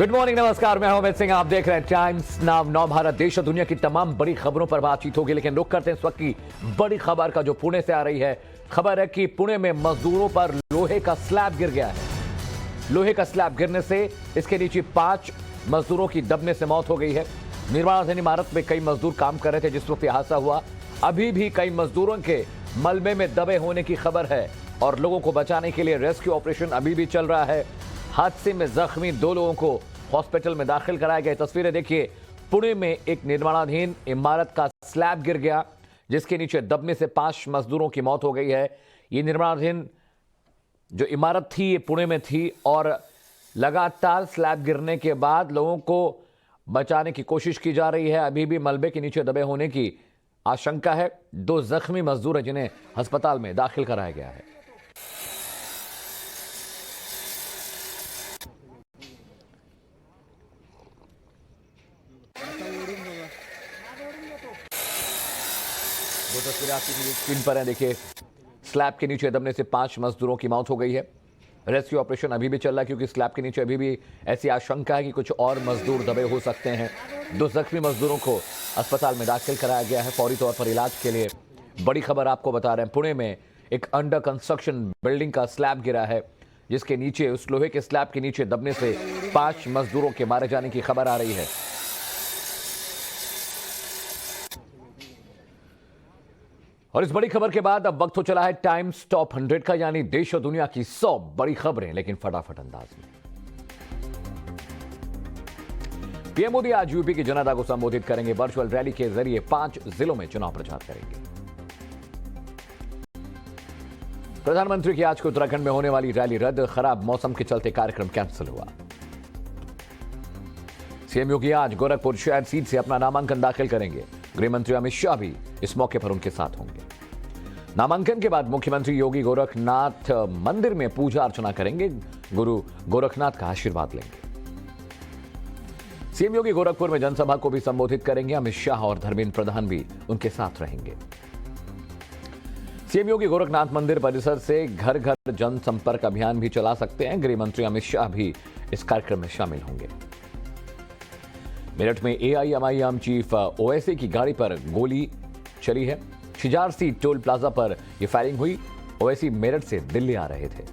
Good morning, नमस्कार। मैं हूं अमित सिंह, आप देख रहे हैं टाइम्स नाउ। नव भारत देश और दुनिया की तमाम बड़ी खबरों पर बातचीत होगी, लेकिन रुक करते हैं इस वक्त की बड़ी खबर का, जो पुणे से आ रही है। खबर है कि पुणे में मजदूरों पर लोहे का स्लैब गिर गया है। लोहे का स्लैब गिरने से इसके नीचे 5 मजदूरों की दबने से मौत हो गई है। निर्माणाधीन इमारत में कई मजदूर काम कर रहे थे जिस वक्त यह हादसा हुआ। अभी भी कई मजदूरों के मलबे में दबे होने की खबर है और लोगों को बचाने के लिए रेस्क्यू ऑपरेशन अभी भी चल रहा है। हादसे में जख्मी 2 लोगों को हॉस्पिटल में दाखिल कराया गया। तस्वीरें देखिए, पुणे में एक निर्माणाधीन इमारत का स्लैब गिर गया जिसके नीचे दबने से 5 मजदूरों की मौत हो गई है। ये निर्माणाधीन जो इमारत थी ये पुणे में थी और लगातार स्लैब गिरने के बाद लोगों को बचाने की कोशिश की जा रही है। अभी भी मलबे के नीचे दबे होने की आशंका है। 2 जख्मी मजदूर हैं जिन्हें अस्पताल में दाखिल कराया गया है। दो तस्वीरें आपकी स्क्रीन पर हैं, देखिए। स्लैब के नीचे दबने से 5 मजदूरों की मौत हो गई है। रेस्क्यू ऑपरेशन अभी भी चल रहा है क्योंकि स्लैब के नीचे अभी भी ऐसी आशंका है कि कुछ और मजदूर दबे हो सकते हैं। 2 जख्मी मजदूरों को अस्पताल में दाखिल कराया गया है फौरी तौर पर इलाज के लिए। बड़ी खबर आपको बता रहे हैं, पुणे में एक अंडर कंस्ट्रक्शन बिल्डिंग का स्लैब गिरा है जिसके नीचे, उस लोहे के स्लैब के नीचे दबने से 5 मजदूरों के मारे जाने की खबर आ रही है। और इस बड़ी खबर के बाद अब वक्त हो चला है टाइम्स टॉप 100 का, यानी देश और दुनिया की 100 बड़ी खबरें, लेकिन फटाफट अंदाज में। पीएम मोदी आज यूपी की जनता को संबोधित करेंगे। वर्चुअल रैली के जरिए 5 जिलों में चुनाव प्रचार करेंगे। प्रधानमंत्री की आज को उत्तराखंड में होने वाली रैली रद्द, खराब मौसम के चलते कार्यक्रम कैंसिल हुआ। सीएम योगी आज गोरखपुर शहर सीट से अपना नामांकन दाखिल करेंगे। गृह मंत्री अमित शाह भी इस मौके पर उनके साथ होंगे। नामांकन के बाद मुख्यमंत्री योगी गोरखनाथ मंदिर में पूजा अर्चना करेंगे, गुरु गोरखनाथ का आशीर्वाद लेंगे। सीएम योगी गोरखपुर में जनसभा को भी संबोधित करेंगे। अमित शाह और धर्मेंद्र प्रधान भी उनके साथ रहेंगे। सीएम योगी गोरखनाथ मंदिर परिसर से घर घर जनसंपर्क अभियान भी चला सकते हैं। गृह मंत्री अमित शाह भी इस कार्यक्रम में शामिल होंगे। मेरठ में एआईएमआईएम चीफ ओवैसी की गाड़ी पर गोली चली है। शिजारसी टोल प्लाजा पर यह फायरिंग हुई। ओवैसी मेरठ से दिल्ली आ रहे थे।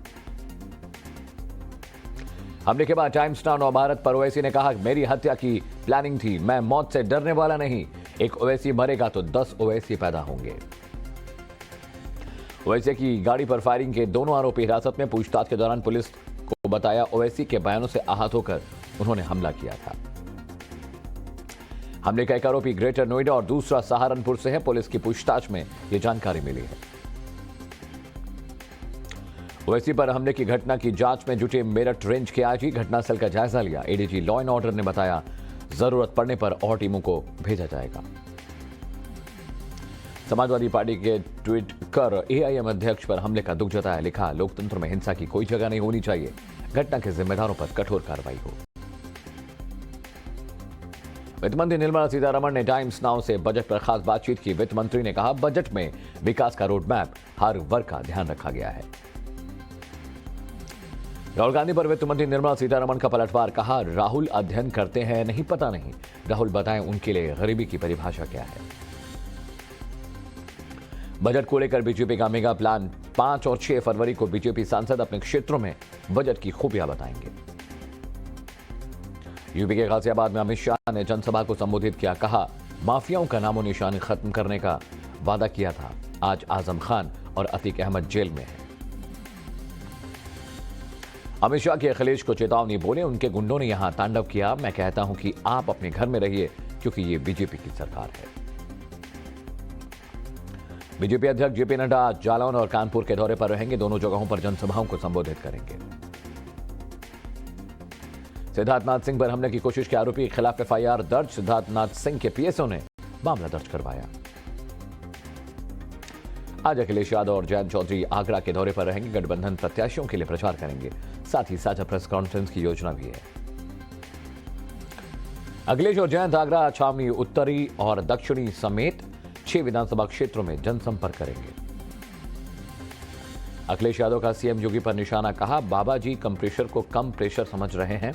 हमले के बाद टाइम्स नाउ नव भारत पर ओवैसी ने कहा, मेरी हत्या की प्लानिंग थी, मैं मौत से डरने वाला नहीं। एक ओवैसी मरेगा तो 10 ओवैसी पैदा होंगे। ओवैसी की गाड़ी पर फायरिंग के दोनों आरोपी हिरासत में। पूछताछ के दौरान पुलिस को बताया, ओवैसी के बयानों से आहत होकर उन्होंने हमला किया था। हमले का एक आरोपी ग्रेटर नोएडा और दूसरा सहारनपुर से है। पुलिस की पूछताछ में यह जानकारी मिली है। ओवैसी पर हमले की घटना की जांच में जुटे मेरठ रेंज के आईजी घटनास्थल का जायजा लिया। एडीजी लॉ एंड ऑर्डर ने बताया, जरूरत पड़ने पर और टीमों को भेजा जाएगा। समाजवादी पार्टी के ट्वीट कर एआईएम अध्यक्ष पर हमले का दुख जताया। लिखा, लोकतंत्र में हिंसा की कोई जगह नहीं होनी चाहिए। घटना के जिम्मेदारों पर कठोर कार्रवाई हो। वित्त मंत्री निर्मला सीतारमण ने टाइम्स नाउ से बजट पर खास बातचीत की। वित्त मंत्री ने कहा, बजट में विकास का रोड मैप, हर वर्ग का ध्यान रखा गया है। राहुल गांधी पर वित्त मंत्री निर्मला सीतारमण का पलटवार। कहा, राहुल अध्ययन करते हैं, नहीं पता नहीं। राहुल बताएं उनके लिए गरीबी की परिभाषा क्या है। बजट को लेकर बीजेपी का मेगा प्लान। 5 और 6 फरवरी को बीजेपी सांसद अपने क्षेत्रों में बजट की खूबियां बताएंगे। यूपी के गाजियाबाद में अमित शाह ने जनसभा को संबोधित किया। कहा, माफियाओं का नामो निशान खत्म करने का वादा किया था। आज आजम खान और अतीक अहमद जेल में हैं। अमित शाह की अखिलेश को चेतावनी। बोले, उनके गुंडों ने यहां तांडव किया। मैं कहता हूं कि आप अपने घर में रहिए क्योंकि ये बीजेपी की सरकार है। बीजेपी अध्यक्ष जेपी नड्डा आज जालौन और कानपुर के दौरे पर रहेंगे। दोनों जगहों पर जनसभाओं को संबोधित करेंगे। सिद्धार्थनाथ सिंह पर हमले की कोशिश के आरोपी के खिलाफ एफआईआर दर्ज। सिद्धार्थनाथ सिंह के पीएसओ ने मामला दर्ज करवाया। आज अखिलेश यादव और जयंत चौधरी आगरा के दौरे पर रहेंगे। गठबंधन प्रत्याशियों के लिए प्रचार करेंगे। साथ ही साझा प्रेस कॉन्फ्रेंस की योजना भी है। अखिलेश और जयंत आगरा, छावनी उत्तरी और दक्षिणी समेत 6 विधानसभा क्षेत्रों में जनसंपर्क करेंगे। अखिलेश यादव का सीएम योगी पर निशाना, कहा बाबा जी कम प्रेशर को कम प्रेशर समझ रहे हैं।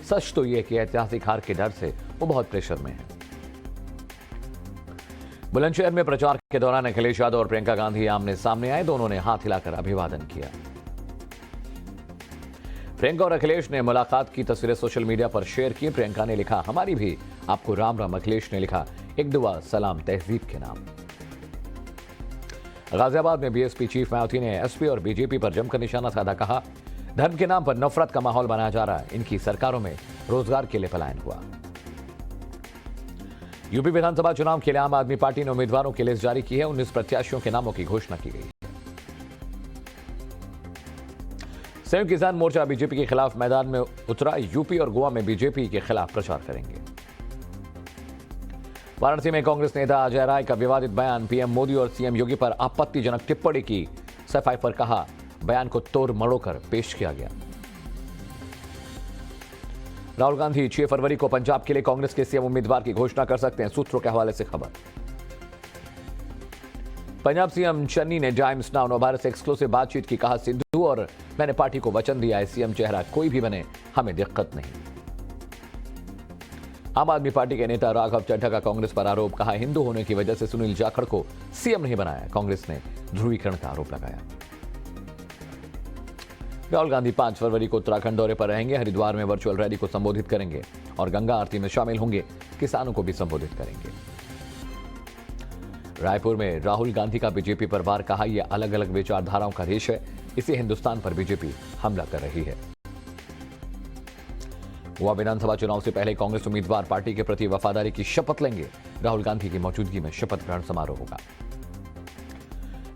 सच तो यह कि ऐतिहासिक हार के डर से वो बहुत प्रेशर में है। बुलंदशहर में प्रचार के दौरान अखिलेश यादव और प्रियंका गांधी आमने सामने आए। दोनों ने हाथ हिलाकर अभिवादन किया। प्रियंका और अखिलेश ने मुलाकात की तस्वीरें सोशल मीडिया पर शेयर की। प्रियंका ने लिखा, हमारी भी आपको राम राम। अखिलेश ने लिखा, एक दुआ सलाम तहजीब के नाम। गाजियाबाद में बीएसपी चीफ मायावती ने एसपी और बीजेपी पर जमकर निशाना साधा। कहा, धर्म के नाम पर नफरत का माहौल बनाया जा रहा है। इनकी सरकारों में रोजगार के लिए पलायन हुआ। यूपी विधानसभा चुनाव के लिए आम आदमी पार्टी ने उम्मीदवारों की लिस्ट जारी की है। 19 प्रत्याशियों के नामों की घोषणा की गई है। संयुक्त किसान मोर्चा बीजेपी के खिलाफ मैदान में उतरा। यूपी और गोवा में बीजेपी के खिलाफ प्रचार करेंगे। वाराणसी में कांग्रेस नेता अजय राय का विवादित बयान, पीएम मोदी और सीएम योगी पर आपत्तिजनक टिप्पणी की। सफाई पर कहा, बयान को तोड़ मरोड़ पेश किया गया। राहुल गांधी 6 फरवरी को पंजाब के लिए कांग्रेस के सीएम उम्मीदवार की घोषणा कर सकते हैं, सूत्रों के हवाले से खबर। पंजाब सीएम चन्नी ने टाइम्स नाउ नवभारत से एक्सक्लूसिव बातचीत की। कहा, सिद्धू और मैंने पार्टी को वचन दिया है, सीएम चेहरा कोई भी बने, हमें दिक्कत नहीं। आम आदमी पार्टी के नेता राघव चड्ढा का कांग्रेस पर आरोप। कहा, हिंदू होने की वजह से सुनील जाखड़ को सीएम नहीं बनाया। कांग्रेस ने ध्रुवीकरण का आरोप लगाया। राहुल गांधी 5 फरवरी को उत्तराखंड दौरे पर रहेंगे। हरिद्वार में वर्चुअल रैली को संबोधित करेंगे और गंगा आरती में शामिल होंगे। किसानों को भी संबोधित करेंगे। रायपुर में राहुल गांधी का बीजेपी पर वार। कहा, यह अलग अलग विचारधाराओं का देश है, इसे हिंदुस्तान पर बीजेपी हमला कर रही है। गोवा विधानसभा चुनाव से पहले कांग्रेस उम्मीदवार पार्टी के प्रति वफादारी की शपथ लेंगे। राहुल गांधी की मौजूदगी में शपथ ग्रहण समारोह होगा।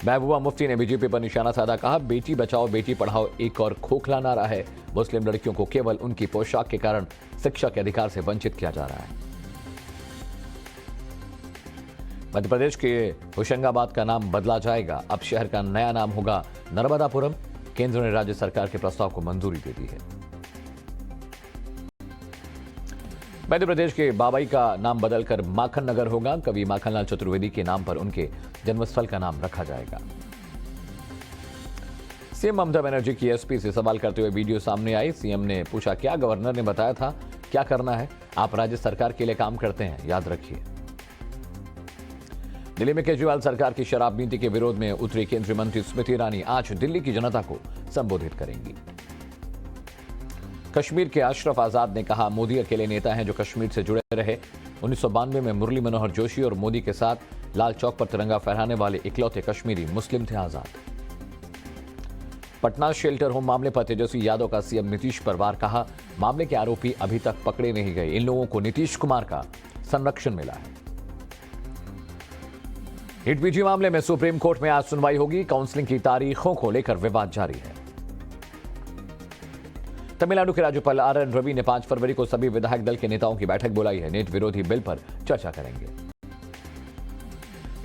महबूबा मुफ्ती ने बीजेपी पर निशाना साधा। कहा, बेटी बचाओ बेटी पढ़ाओ एक और खोखला नारा है। मुस्लिम लड़कियों को केवल उनकी पोशाक के कारण शिक्षा के अधिकार से वंचित किया जा रहा है। मध्य प्रदेश के होशंगाबाद का नाम बदला जाएगा। अब शहर का नया नाम होगा नर्मदापुरम। केंद्र ने राज्य सरकार के प्रस्ताव को मंजूरी दे दी है। मध्य प्रदेश के बाबई का नाम बदलकर माखन नगर होगा। कवि माखनलाल चतुर्वेदी के नाम पर उनके जन्मस्थल का नाम रखा जाएगा। सीएम ममता बनर्जी की एसपी से सवाल करते हुए वीडियो सामने आई। सीएम ने पूछा, क्या गवर्नर ने बताया था क्या करना है? आप राज्य सरकार के लिए काम करते हैं, याद रखिए। दिल्ली में केजरीवाल सरकार की शराब नीति के विरोध में उतरी केंद्रीय मंत्री स्मृति ईरानी आज दिल्ली की जनता को संबोधित करेंगी। कश्मीर के अशरफ आजाद ने कहा, मोदी अकेले नेता हैं जो कश्मीर से जुड़े रहे। 1992 में मुरली मनोहर जोशी और मोदी के साथ लाल चौक पर तिरंगा फहराने वाले इकलौते कश्मीरी मुस्लिम थे आजाद। पटना शेल्टर होम मामले पर तेजस्वी यादव का सीएम नीतीश पर वार। कहा, मामले के आरोपी अभी तक पकड़े नहीं गए। इन लोगों को नीतीश कुमार का संरक्षण मिला है। हिट पीजी मामले में सुप्रीम कोर्ट में आज सुनवाई होगी। काउंसलिंग की तारीखों को लेकर विवाद जारी है। तमिलनाडु के राज्यपाल आर.एन. रवि ने 5 फरवरी को सभी विधायक दल के नेताओं की बैठक बुलाई है। नीट विरोधी बिल पर चर्चा करेंगे।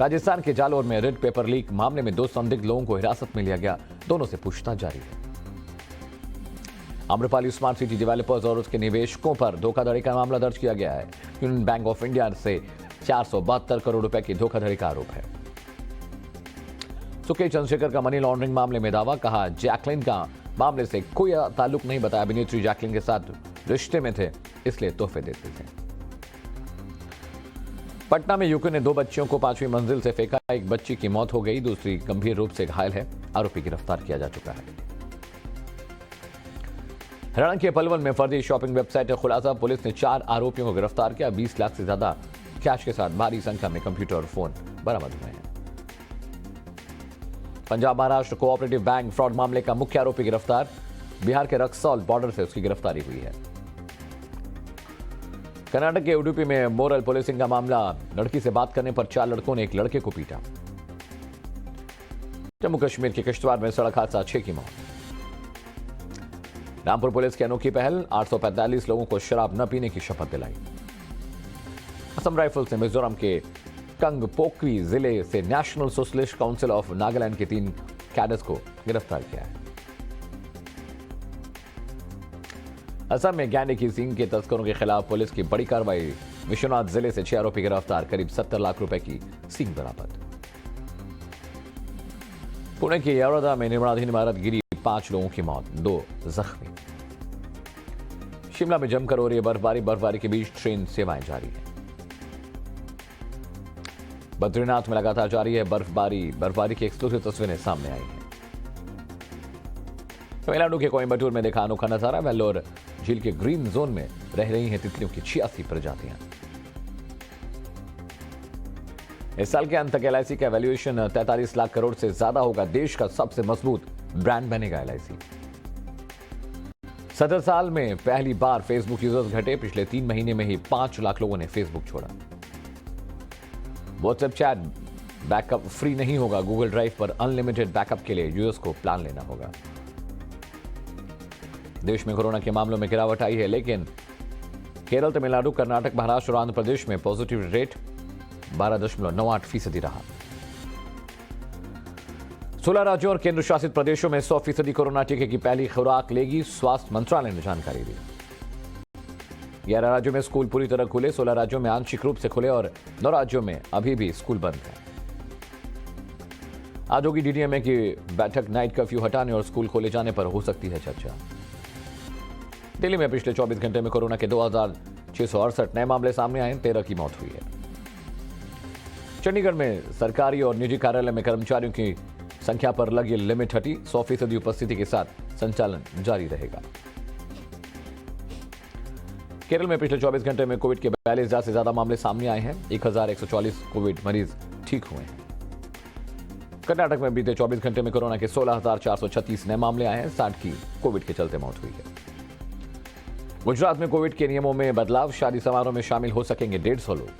राजस्थान के जालोर में रिट पेपर लीक मामले में 2 संदिग्ध लोगों को हिरासत में लिया गया। दोनों से पूछताछ जारी है। आम्रपाली स्मार्ट सिटी डेवलपर्स और उसके निवेशकों पर धोखाधड़ी का मामला दर्ज किया गया है। यूनियन बैंक ऑफ इंडिया से 472 करोड़ रुपए की धोखाधड़ी का आरोप है। सुके चंद्रशेखर का मनी लॉन्ड्रिंग मामले में दावा। कहा, जैकलिन का मामले से कोई ताल्लुक नहीं बताया। अभिनेत्री जैकलिन के साथ रिश्ते में थे, इसलिए तोहफे देते थे। पटना में यूके ने 2 बच्चियों को 5वीं मंजिल से फेंका। एक बच्ची की मौत हो गई, दूसरी गंभीर रूप से घायल है। आरोपी गिरफ्तार किया जा चुका है। हरियाणा के पलवल में फर्जी शॉपिंग वेबसाइट का खुलासा। पुलिस ने 4 आरोपियों को गिरफ्तार किया। 20 लाख से ज्यादा कैश के साथ भारी संख्या में कंप्यूटर और फोन बरामद हुए हैं। Punjab Maharashtra cooperative bank fraud मामले का मुख्य आरोपी गिरफ्तार। बिहार के रक्सौल बॉर्डर से उसकी गिरफ्तारी हुई है। कर्नाटक के उडुपी में मोरल पुलिसिंग का मामला। लड़की से बात करने पर 4 लड़कों ने एक लड़के को पीटा। जम्मू कश्मीर के किश्तवाड़ में सड़क हादसा, 6 की मौत। रामपुर पुलिस की अनोखी पहल, 845 लोगों को शराब न पीने की शपथ दिलाई। असम राइफल्स ने मिजोरम के कंगपोकवी जिले से national socialist council of Nagaland के 3 कैडर्स को गिरफ्तार किया है। असम में गैंडे की सींग के तस्करों के खिलाफ पुलिस की बड़ी कार्रवाई। विश्वनाथ जिले से 6 आरोपी गिरफ्तार। करीब 70 लाख रुपए की सींग बरामद। पुणे की यरोदा में निर्माणाधीन इमारत गिरी, 5 लोगों की मौत, 2 जख्मी। शिमला में जमकर हो रही है बर्फबारी के बीच ट्रेन सेवाएं जारी है। बद्रीनाथ में लगातार जारी है बर्फबारी की एक्सक्लूसिव तस्वीरें सामने आई हैं। तमिलनाडु के कोयम्बटूर में देखा अनोखा नजारा, वेल्लोर झील के ग्रीन जोन में रह रही हैं तितलियों की 86 प्रजातियां। इस साल के अंत तक एलआईसी का वैल्यूएशन 43 लाख करोड़ से ज्यादा होगा। देश का सबसे मजबूत ब्रांड बनेगा एलआईसी। 17 साल में पहली बार फेसबुक यूजर्स घटे, पिछले 3 महीने में ही 5 लाख लोगों ने फेसबुक छोड़ा। व्हाट्सएप चैट बैकअप फ्री नहीं होगा, गूगल ड्राइव पर अनलिमिटेड बैकअप के लिए यूजर्स को प्लान लेना होगा। देश में कोरोना के मामलों में गिरावट आई है, लेकिन केरल, तमिलनाडु, कर्नाटक, महाराष्ट्र और आंध्र प्रदेश में पॉजिटिव रेट 12.98% रहा। 16 राज्यों और केंद्र शासित प्रदेशों में 100% कोरोना टीके की पहली खुराक लेगी, स्वास्थ्य मंत्रालय ने जानकारी दी। 11 राज्यों में स्कूल पूरी तरह खुले, 16 राज्यों में आंशिक रूप से खुले और 9 राज्यों में अभी भी स्कूल बंद है। आज होगी डीडीएमए की बैठक, नाइट कर्फ्यू हटाने और स्कूल खोले जाने पर हो सकती है चर्चा। दिल्ली में पिछले 24 घंटे में कोरोना के 2668 नए मामले सामने आए, 13 की मौत हुई है। चंडीगढ़ में सरकारी और निजी कार्यालय में कर्मचारियों की संख्या पर लगी लिमिट हटी, 100% उपस्थिति के साथ संचालन जारी रहेगा। केरल में पिछले 24 घंटे में कोविड के 42,000 से ज्यादा मामले सामने आए हैं, 1,144 कोविड मरीज ठीक हुए हैं। कर्नाटक में बीते 24 घंटे में कोरोना के 16,436 नए मामले आए हैं, 60 की कोविड के चलते मौत हुई है। गुजरात में कोविड के नियमों में बदलाव, शादी समारोह में शामिल हो सकेंगे 150 लोग।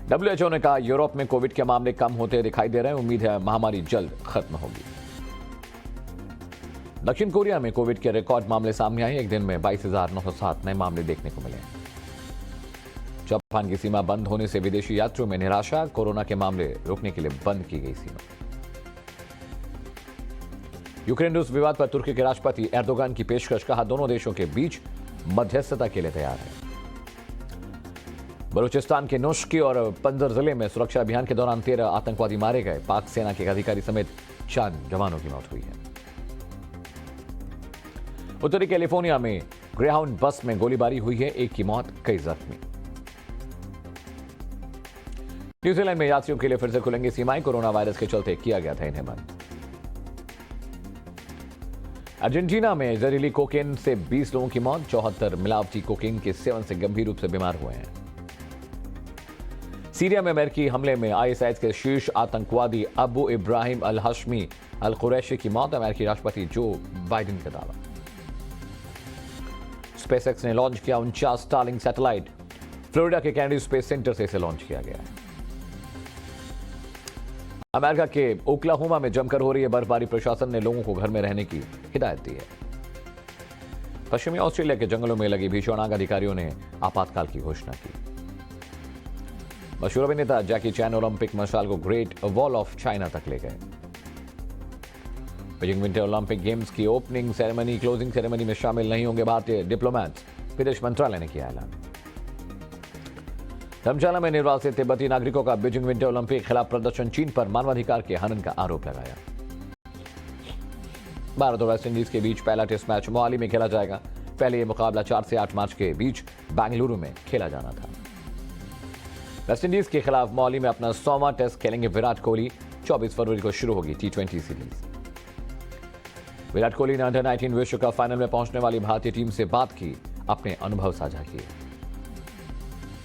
डब्ल्यूएचओ ने कहा यूरोप में कोविड के मामले कम होते दिखाई दे रहे हैं, उम्मीद है महामारी जल्द खत्म होगी। दक्षिण कोरिया में कोविड के रिकॉर्ड मामले सामने आए, एक दिन में 22,907 नए मामले देखने को मिले। जापान की सीमा बंद होने से विदेशी यात्रियों में निराशा, कोरोना के मामले रोकने के लिए बंद की गई सीमा। यूक्रेन रूस विवाद पर तुर्की के राष्ट्रपति एर्दोगान की पेशकश, कहा दोनों देशों के बीच मध्यस्थता के लिए तैयार है। बलूचिस्तान के नोशकी और पंजर जिले में सुरक्षा अभियान के दौरान 13 आतंकवादी मारे गए, पाक सेना के अधिकारी समेत 4 जवानों की मौत हुई है। उत्तरी कैलिफोर्निया में ग्रेहाउंड बस में गोलीबारी हुई है, 1 की मौत, कई जख्मी। न्यूजीलैंड में यात्रियों के लिए फिर से खुलेंगी सीमाएं, कोरोना वायरस के चलते किया गया था इन्हें बंद। अर्जेंटीना में जहरीली कोकेन से 20 लोगों की मौत, 74 मिलावटी कोकेन के सेवन से गंभीर रूप से बीमार हुए हैं। सीरिया में अमेरिकी हमले में आईएसआईएस के शीर्ष आतंकवादी अबू इब्राहिम अल हश्मी अल कुरैशी की मौत, अमेरिकी राष्ट्रपति जो बाइडेन का दावा। स्पेसएक्स ने लॉन्च किया 49 स्टारलिंक सैटेलाइट, फ्लोरिडा के कैनेडी स्पेस सेंटर से इसे लॉन्च किया गया है। अमेरिका के ओक्लाहोमा में जमकर हो रही है बर्फबारी, प्रशासन ने लोगों को घर में रहने की हिदायत दी है। पश्चिमी ऑस्ट्रेलिया के जंगलों में लगी भीषण आग, अधिकारियों ने आपातकाल की घोषणा की। मशहूर अभिनेता जैकी चैन ओलंपिक मशाल को ग्रेट वॉल ऑफ चाइना तक ले गए। बीजिंग विंटर ओलंपिक गेम्स की ओपनिंग सेरेमनी, क्लोजिंग सेरेमनी में शामिल नहीं होंगे भारतीय डिप्लोमैट्स, विदेश मंत्रालय ने किया ऐलान। धर्मशाला में निर्वासित तिब्बती नागरिकों का बीजिंग विंटर ओलंपिक के खिलाफ प्रदर्शन, चीन पर मानवाधिकार के हनन का आरोप लगाया। भारत और वेस्टइंडीज के बीच पहला टेस्ट मैच मोहाली में खेला जाएगा। पहले यह मुकाबला 4 से 8 मार्च के बीच बेंगलुरु में खेला जाना था। वेस्टइंडीज के खिलाफ मोहाली में अपना 100वां टेस्ट खेलेंगे विराट कोहली। 24 फरवरी को शुरू होगी T20 सीरीज। विराट कोहली ने अंडर 19 विश्व कप फाइनल में पहुंचने वाली भारतीय टीम से बात की, अपने अनुभव साझा किए।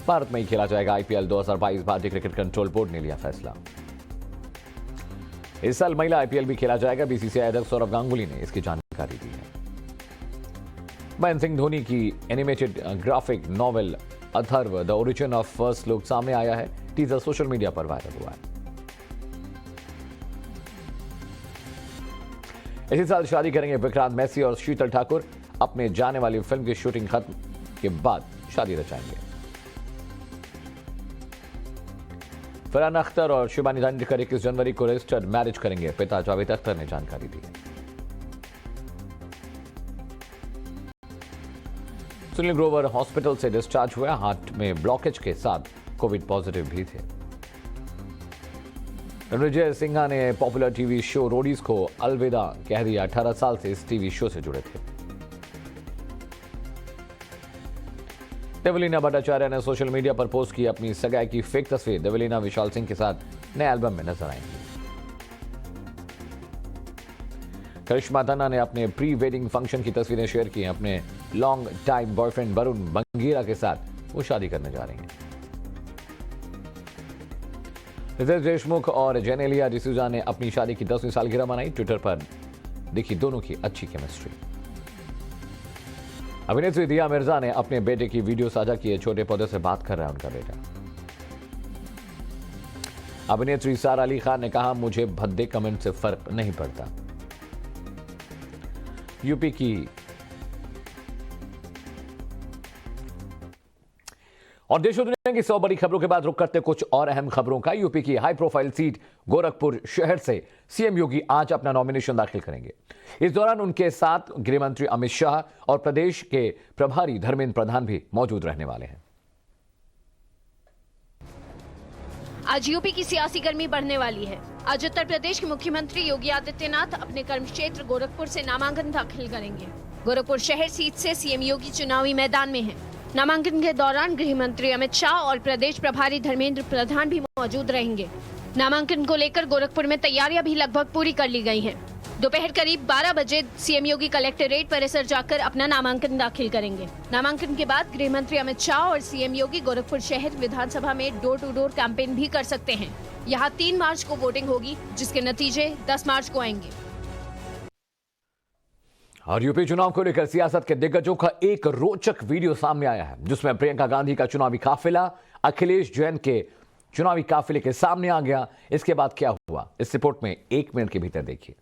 भारत में ही खेला जाएगा आईपीएल 2022, भारतीय क्रिकेट कंट्रोल बोर्ड ने लिया फैसला। इस साल महिला आईपीएल भी खेला जाएगा, बीसीसीआई अध्यक्ष सौरव गांगुली ने इसकी जानकारी दी है। महेंद्र सिंह धोनी की animated graphic novel Atharva the origin of first look सामने आया है। टीजर सोशल मीडिया पर वायरल हुआ है। इसी साल शादी करेंगे विक्रांत मैसी और शीतल ठाकुर, अपने जाने वाली फिल्म की शूटिंग खत्म के बाद शादी रचाएंगे। फरहान अख्तर और शिबानी दांडेकर 21 जनवरी को रजिस्टर्ड मैरिज करेंगे, पिता जावेद अख्तर ने जानकारी दी है। सुनील ग्रोवर हॉस्पिटल से डिस्चार्ज हुआ, हार्ट में ब्लॉकेज के साथ कोविड पॉजिटिव भी थे। रणविजय सिन्हा ने पॉपुलर टीवी शो रोडीज को अलविदा कह दिया। 18 साल से इस टीवी शो से जुड़े थे। देवलीना भट्टाचार्य ने सोशल मीडिया पर पोस्ट की अपनी सगाई की फेक तस्वीर। देवलीना विशाल सिंह के साथ नए एल्बम में नजर आएंगी। करिश्मा तन्ना ने अपने प्री वेडिंग फंक्शन की तस्वीरें शेयर की हैं। अपने लॉन्ग टाइम बॉयफ्रेंड वरुण बंगीरा के साथ वो शादी करने जा रही हैं। रितेश देशमुख और जेनेलिया डिसूजा ने अपनी शादी की 10वीं सालगिरह मनाई। ट्विटर पर दिखी दोनों की अच्छी केमिस्ट्री। अभिनेत्री दिया मिर्जा ने अपने बेटे की वीडियो साझा की है। छोटे पौधे से बात कर रहा है उनका बेटा। अभिनेत्री सारा अली खान ने कहा, मुझे भद्दे कमेंट से फर्क नहीं पड़ता। यूपी की और देश और दुनिया की 100 बड़ी खबरों के बाद रुक करते कुछ और अहम खबरों का। यूपी की हाई प्रोफाइल सीट गोरखपुर शहर से सीएम योगी आज अपना नॉमिनेशन दाखिल करेंगे। इस दौरान उनके साथ गृह मंत्री अमित शाह और प्रदेश के प्रभारी धर्मेंद्र प्रधान भी मौजूद रहने वाले हैं। आज यूपी की सियासी गर्मी बढ़ने वाली है। आज उत्तर प्रदेश के मुख्यमंत्री योगी आदित्यनाथ अपने कर्म क्षेत्र गोरखपुर से नामांकन दाखिल करेंगे। गोरखपुर शहर सीट से सीएम योगी चुनावी मैदान में हैं। नामांकन के दौरान गृह मंत्री अमित शाह और प्रदेश प्रभारी धर्मेंद्र प्रधान भी मौजूद रहेंगे। नामांकन को लेकर गोरखपुर में तैयारियां भी लगभग पूरी कर ली गई हैं। दोपहर करीब 12 बजे सीएम योगी कलेक्ट्रेट परिसर जाकर अपना नामांकन दाखिल करेंगे। नामांकन के बाद गृह मंत्री अमित शाह और सीएम योगी गोरखपुर शहर विधानसभा में डोर टू डोर कैंपेन भी कर सकते हैं। यहाँ 3 मार्च को वोटिंग होगी, जिसके नतीजे 10 मार्च को आएंगे। और यूपी चुनाव को लेकर सियासत के दिग्गजों का एक रोचक वीडियो सामने आया है, जिसमें प्रियंका गांधी का चुनावी काफिला अखिलेश जैन के चुनावी काफिले के सामने आ गया। इसके बाद क्या हुआ, इस रिपोर्ट में 1 मिनट के भीतर देखिए।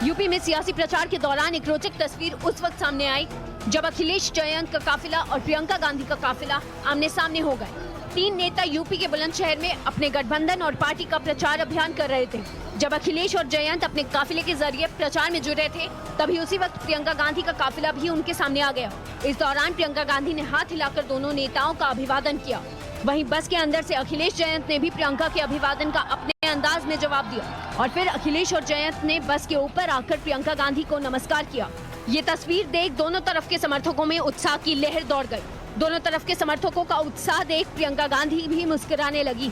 यूपी में सियासी प्रचार के दौरान एक रोचक तस्वीर उस वक्त सामने आई जब अखिलेश जयंत का काफिला और प्रियंका गांधी का काफिला आमने सामने हो गए। 3 नेता यूपी के बुलंदशहर में अपने गठबंधन और पार्टी का प्रचार अभियान कर रहे थे। जब अखिलेश और जयंत अपने काफिले के जरिए प्रचार में जुटे थे, तभी उसी वक्त प्रियंका गांधी का काफिला भी उनके सामने आ गया। इस दौरान प्रियंका गांधी ने हाथ हिलाकर दोनों नेताओं का अभिवादन किया। वहीं बस के अंदर से अखिलेश जयंत ने भी प्रियंका के अभिवादन का अपने अंदाज में जवाब दिया और फिर अखिलेश और जयंत ने बस के ऊपर आकर प्रियंका गांधी को नमस्कार किया। ये तस्वीर देख दोनों तरफ के समर्थकों में उत्साह की लहर दौड़ गई। दोनों तरफ के समर्थकों का उत्साह देख प्रियंका गांधी भी मुस्कुराने लगी,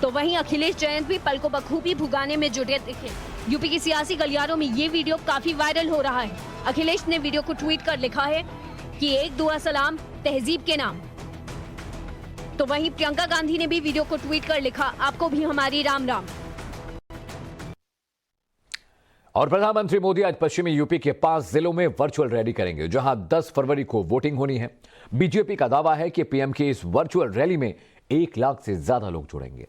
तो वहीं अखिलेश जयंत भी पल को बखूबी भुगाने में जुटे दिखे। यूपी की सियासी गलियारों में ये वीडियो काफी वायरल हो रहा है। अखिलेश ने वीडियो को ट्वीट कर लिखा है कि एक दुआ सलाम तहजीब के नाम। तो वहीं प्रियंका गांधी ने भी वीडियो को ट्वीट कर लिखा, आपको भी हमारी राम राम। और प्रधानमंत्री मोदी आज पश्चिमी यूपी के 5 जिलों में वर्चुअल रैली करेंगे, जहां 10 फरवरी को वोटिंग होनी है। बीजेपी का दावा है कि पीएम की इस वर्चुअल रैली में 1 लाख से ज्यादा लोग जुड़ेंगे।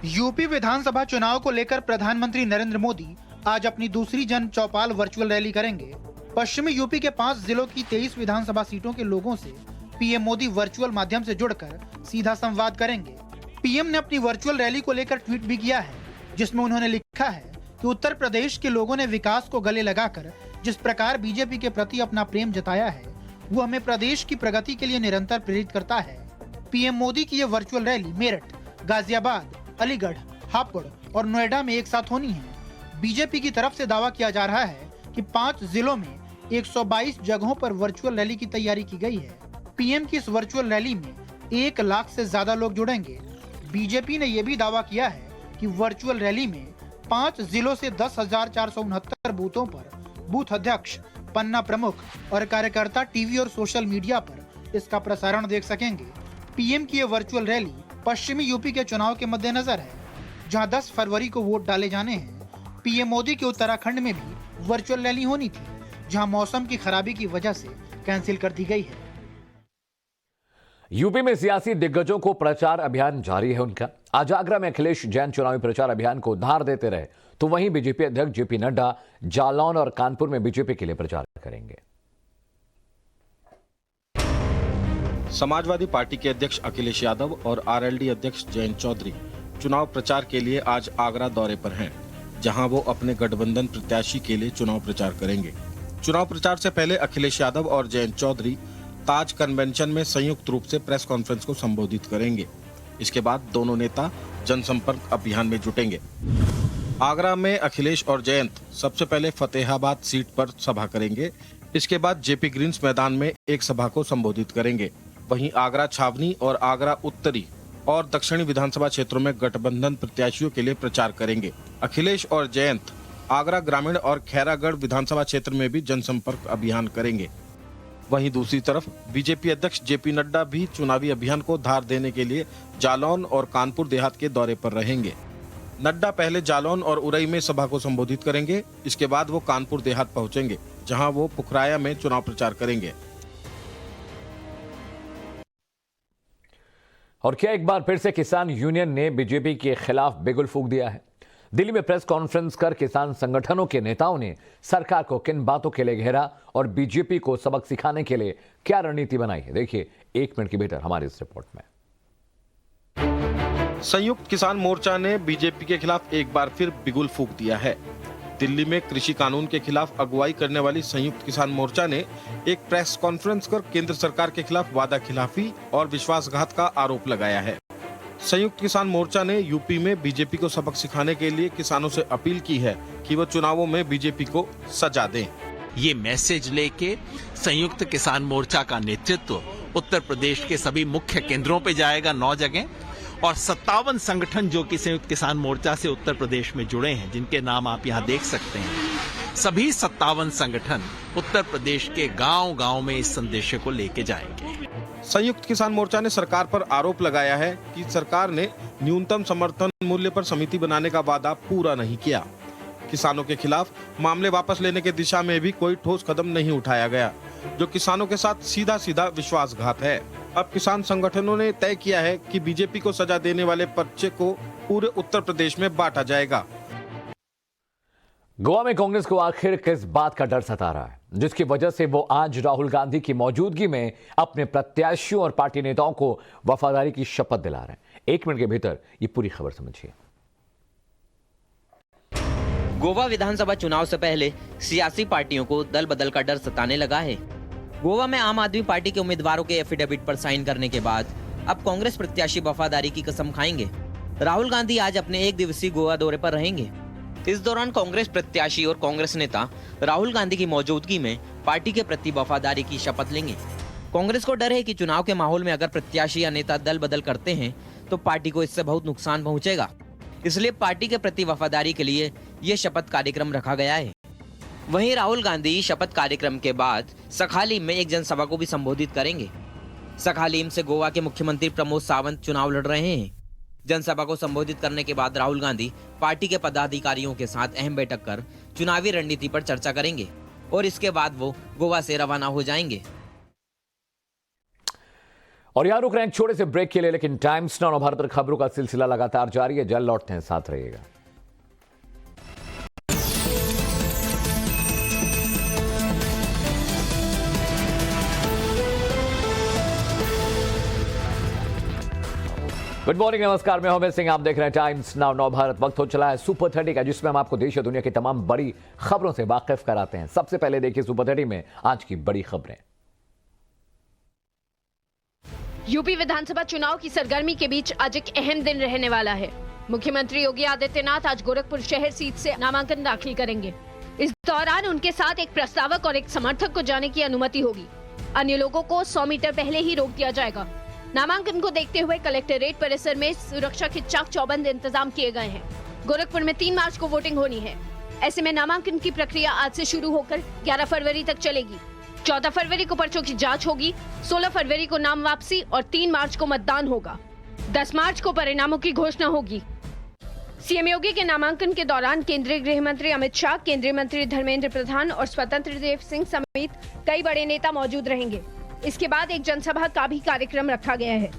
यूपी विधानसभा चुनाव को लेकर प्रधानमंत्री नरेंद्र मोदी आज अपनी दूसरी जन चौपाल वर्चुअल रैली करेंगे। पश्चिमी यूपी के 5 जिलों की 23 विधानसभा सीटों के लोगों से पीएम मोदी वर्चुअल माध्यम से जुड़कर सीधा संवाद करेंगे। पीएम ने अपनी वर्चुअल रैली को लेकर ट्वीट भी किया है, जिसमें उन्होंने लिखा है कि उत्तर प्रदेश के लोगों ने विकास को गले लगाकर जिस प्रकार बीजेपी के प्रति अपना प्रेम जताया है, वो हमें प्रदेश की प्रगति के लिए निरंतर प्रेरित करता है। पीएम मोदी की ये वर्चुअल रैली मेरठ, गाजियाबाद, अलीगढ़, हापुड़ और नोएडा में एक साथ होनी है। बीजेपी की तरफ से दावा किया जा रहा है कि 5 जिलों में 122 जगहों पर वर्चुअल रैली की तैयारी की गई है। पीएम की इस वर्चुअल रैली में 1 लाख से ज्यादा लोग जुड़ेंगे। बीजेपी ने यह भी दावा किया है कि वर्चुअल रैली में 5 जिलों से 10,469 बूथों पर बूथ अध्यक्ष, पन्ना प्रमुख और कार्यकर्ता टीवी और सोशल मीडिया पर इसका प्रसारण देख सकेंगे। पीएम की यह वर्चुअल रैली पश्चिमी यूपी के चुनाव के मद्देनजर है, जहां 10 फरवरी को वोट डाले जाने हैं। पीएम मोदी के उत्तराखंड में भी वर्चुअल रैली होनी थी, जहां मौसम की खराबी की वजह से कैंसिल कर दी गई है। यूपी में सियासी दिग्गजों को प्रचार अभियान जारी है उनका। आज आगरा में अखिलेश जैन चुनावी प्रचार अभियान को धार देते रहे, तो वहीं बीजेपी अध्यक्ष जेपी नड्डा जालौन और कानपुर में बीजेपी के लिए प्रचार करेंगे। समाजवादी पार्टी के अध्यक्ष अखिलेश यादव और आरएलडी अध्यक्ष जयंत चौधरी चुनाव प्रचार के लिए आज आगरा दौरे पर हैं, जहां वो अपने गठबंधन प्रत्याशी के लिए चुनाव प्रचार करेंगे। चुनाव प्रचार से पहले अखिलेश यादव और जयंत चौधरी ताज कन्वेंशन में संयुक्त रूप से प्रेस कॉन्फ्रेंस को संबोधित करेंगे। इसके बाद दोनों नेता जनसंपर्क अभियान में जुटेंगे। आगरा में अखिलेश और जयंत सबसे पहले फतेहाबाद सीट पर सभा करेंगे। इसके बाद जेपी ग्रीन्स मैदान में एक सभा को संबोधित करेंगे। वहीं आगरा छावनी और आगरा उत्तरी और दक्षिणी विधानसभा क्षेत्रों में गठबंधन प्रत्याशियों के लिए प्रचार करेंगे। अखिलेश और जयंत आगरा ग्रामीण और खैरागढ़ विधानसभा क्षेत्र में भी जनसंपर्क अभियान करेंगे। वहीं दूसरी तरफ बीजेपी अध्यक्ष जेपी नड्डा भी चुनावी अभियान को धार देने के लिए जालौन और कानपुर देहात के दौरे पर रहेंगे। नड्डा पहले जालौन और उरई में सभा को संबोधित करेंगे। इसके बाद वो कानपुर देहात पहुंचेंगे, जहां वो पुखराया में चुनाव प्रचार करेंगे। और क्या एक बार फिर से किसान यूनियन ने बीजेपी के खिलाफ बिगुल फूंक दिया है? दिल्ली में प्रेस कॉन्फ्रेंस कर किसान संगठनों के नेताओं ने सरकार को किन बातों के लिए घेरा और बीजेपी को सबक सिखाने के लिए क्या रणनीति बनाई है? देखिए 1 मिनट की बेहतर हमारी इस रिपोर्ट में। संयुक्त किसान मोर्चा ने बीजेपी के खिलाफ एक बार फिर बिगुल फूंक दिया है। दिल्ली में कृषि कानून के खिलाफ अगुवाई करने वाली संयुक्त किसान मोर्चा ने एक प्रेस कॉन्फ्रेंस कर केंद्र सरकार के खिलाफ वादा खिलाफी और विश्वासघात का आरोप लगाया है। संयुक्त किसान मोर्चा ने यूपी में बीजेपी को सबक सिखाने के लिए किसानों से अपील की है कि वो चुनावों में बीजेपी को सजा दें। ये मैसेज लेके संयुक्त किसान मोर्चा का नेतृत्व उत्तर प्रदेश के सभी मुख्य केंद्रों पे जाएगा, 9 जगह, और 57 संगठन जो कि संयुक्त किसान मोर्चा से उत्तर प्रदेश में जुड़े हैं, जिनके नाम आप यहाँ देख सकते हैं, सभी 57 संगठन उत्तर प्रदेश के गांव-गांव में इस संदेश को लेके जाएंगे। संयुक्त किसान मोर्चा ने सरकार पर आरोप लगाया है कि सरकार ने न्यूनतम समर्थन मूल्य पर समिति बनाने का वादा पूरा नहीं किया। किसानों के खिलाफ मामले वापस लेने की दिशा में भी कोई ठोस कदम नहीं उठाया गया, जो किसानों के साथ सीधा सीधा विश्वासघात है। अब किसान संगठनों ने तय किया है कि बीजेपी को सजा देने वाले पर्चे को पूरे उत्तर प्रदेश में बांटा जाएगा। गोवा में कांग्रेस को आखिर किस बात का डर सता रहा है, जिसकी वजह से वो आज राहुल गांधी की मौजूदगी में अपने प्रत्याशियों और पार्टी नेताओं को वफादारी की शपथ दिला रहे हैं? 1 मिनट के भीतर ये पूरी खबर समझिए। गोवा विधानसभा चुनाव से पहले सियासी पार्टियों को दल बदल का डर सताने लगा है। गोवा में आम आदमी पार्टी के उम्मीदवारों के एफिडेविट पर साइन करने के बाद अब कांग्रेस प्रत्याशी वफादारी की कसम खाएंगे। राहुल गांधी आज अपने 1 दिवसीय गोवा दौरे पर रहेंगे। इस दौरान कांग्रेस प्रत्याशी और कांग्रेस नेता राहुल गांधी की मौजूदगी में पार्टी के प्रति वफादारी की शपथ लेंगे। कांग्रेस को डर है कि चुनाव के माहौल में अगर प्रत्याशी या नेता दल बदल करते हैं तो पार्टी को इससे बहुत नुकसान पहुंचेगा। इसलिए पार्टी के प्रति वफादारी के लिए ये शपथ कार्यक्रम रखा गया है। वहीं राहुल गांधी शपथ कार्यक्रम के बाद सखालीम में एक जनसभा को भी संबोधित करेंगे। सखालीम से गोवा के मुख्यमंत्री प्रमोद सावंत चुनाव लड़ रहे हैं। जनसभा को संबोधित करने के बाद राहुल गांधी पार्टी के पदाधिकारियों के साथ अहम बैठक कर चुनावी रणनीति पर चर्चा करेंगे और इसके बाद वो गोवा से रवाना हो जाएंगे। और यहाँ रुक रहे हैं छोटे से ब्रेक के लिए, लेकिन टाइम्स नाउ भारत खबरों का सिलसिला लगातार जारी है। जल्द लौटते हैं, साथ रहिएगा। गुड मॉर्निंग, नमस्कार, मैं अमित सिंह, आप देख रहे हैं टाइम्स नाउ नव भारत। वक्त हो चला है सुपर 30 का, जिसमें हम आपको देश और दुनिया की तमाम बड़ी खबरों से वाकिफ कराते हैं। सबसे पहले देखिए सुपर 30 में आज की बड़ी खबरें। यूपी विधानसभा चुनाव की सरगर्मी के बीच आज एक अहम दिन रहने वाला है। मुख्यमंत्री योगी आदित्यनाथ आज गोरखपुर शहर सीट से नामांकन दाखिल करेंगे। इस दौरान उनके साथ एक प्रस्तावक और एक समर्थक को जाने की अनुमति होगी। अन्य लोगों को 100 मीटर पहले ही रोक दिया जाएगा। नामांकन को देखते हुए कलेक्ट्रेट परिसर में सुरक्षा के चाक चौबंद इंतजाम किए गए हैं। गोरखपुर में 3 मार्च को वोटिंग होनी है। ऐसे में नामांकन की प्रक्रिया आज से शुरू होकर 11 फरवरी तक चलेगी। 14 फरवरी को पर्चों की जांच होगी, 16 फरवरी को नाम वापसी और 3 मार्च को मतदान होगा। 10 मार्च को परिणामों की घोषणा होगी। सीएम योगी के नामांकन के दौरान केंद्रीय गृह मंत्री अमित शाह, केंद्रीय मंत्री धर्मेंद्र प्रधान और स्वतंत्र देव सिंह समेत कई बड़े नेता मौजूद रहेंगे। इसके बाद एक जनसभा का भी कार्यक्रम रखा गया है।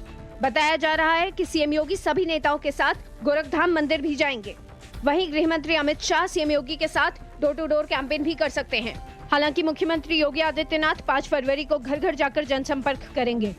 बताया जा रहा है कि सीएम योगी सभी नेताओं के साथ गोरखधाम मंदिर भी जाएंगे। वहीं गृह मंत्री अमित शाह सीएम योगी के साथ डोर टू डोर कैंपेन भी कर सकते हैं। हालांकि मुख्यमंत्री योगी आदित्यनाथ 5 फरवरी को घर घर जाकर जनसंपर्क करेंगे।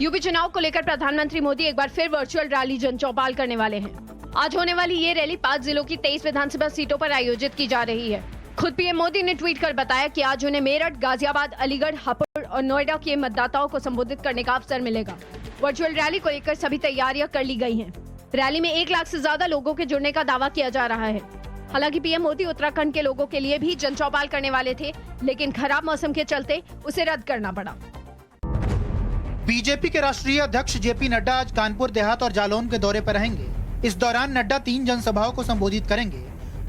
यूपी चुनाव को लेकर प्रधानमंत्री मोदी एक बार फिर वर्चुअल रैली जन चौपाल करने वाले हैं। आज होने वाली ये रैली 5 जिलों की 23 विधानसभा सीटों पर आयोजित की जा रही है। खुद पीएम मोदी ने ट्वीट कर बताया कि आज उन्हें मेरठ, गाजियाबाद, अलीगढ़, हापुड़ और नोएडा के मतदाताओं को संबोधित करने का अवसर मिलेगा। वर्चुअल रैली को लेकर सभी तैयारियां कर ली गई हैं। रैली में 1 लाख से ज्यादा लोगों के जुड़ने का दावा किया जा रहा है। हालांकि पीएम मोदी उत्तराखंड के लोगों के लिए भी जन चौपाल करने वाले थे, लेकिन खराब मौसम के चलते उसे रद्द करना पड़ा। बीजेपी के राष्ट्रीय अध्यक्ष जेपी नड्डा आज कानपुर देहात और जालौन के दौरे पर रहेंगे। इस दौरान नड्डा 3 जनसभाओं को संबोधित करेंगे।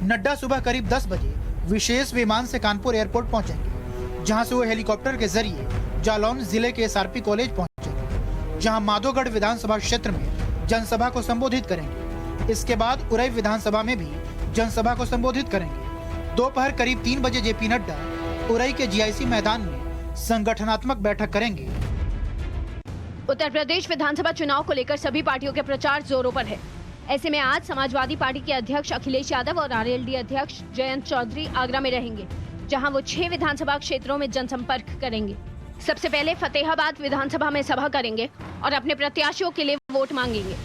नड्डा सुबह करीब 10 बजे विशेष विमान से कानपुर एयरपोर्ट पहुंचेंगे, जहां से वो हेलीकॉप्टर के जरिए जालौन जिले के एसआरपी कॉलेज पहुंचेंगे, जहां माधोगढ़ विधानसभा क्षेत्र में जनसभा को संबोधित करेंगे। इसके बाद उरई विधानसभा में भी जनसभा को संबोधित करेंगे। दोपहर करीब 3 बजे जेपी नड्डा उरई के जीआईसी मैदान में संगठनात्मक बैठक करेंगे। उत्तर प्रदेश विधानसभा चुनाव को लेकर सभी पार्टियों के प्रचार जोरों पर है। ऐसे में आज समाजवादी पार्टी के अध्यक्ष अखिलेश यादव और आरएलडी अध्यक्ष जयंत चौधरी आगरा में रहेंगे, जहां वो 6 विधानसभा क्षेत्रों में जनसंपर्क करेंगे। सबसे पहले फतेहाबाद विधानसभा में सभा करेंगे और अपने प्रत्याशियों के लिए वोट मांगेंगे।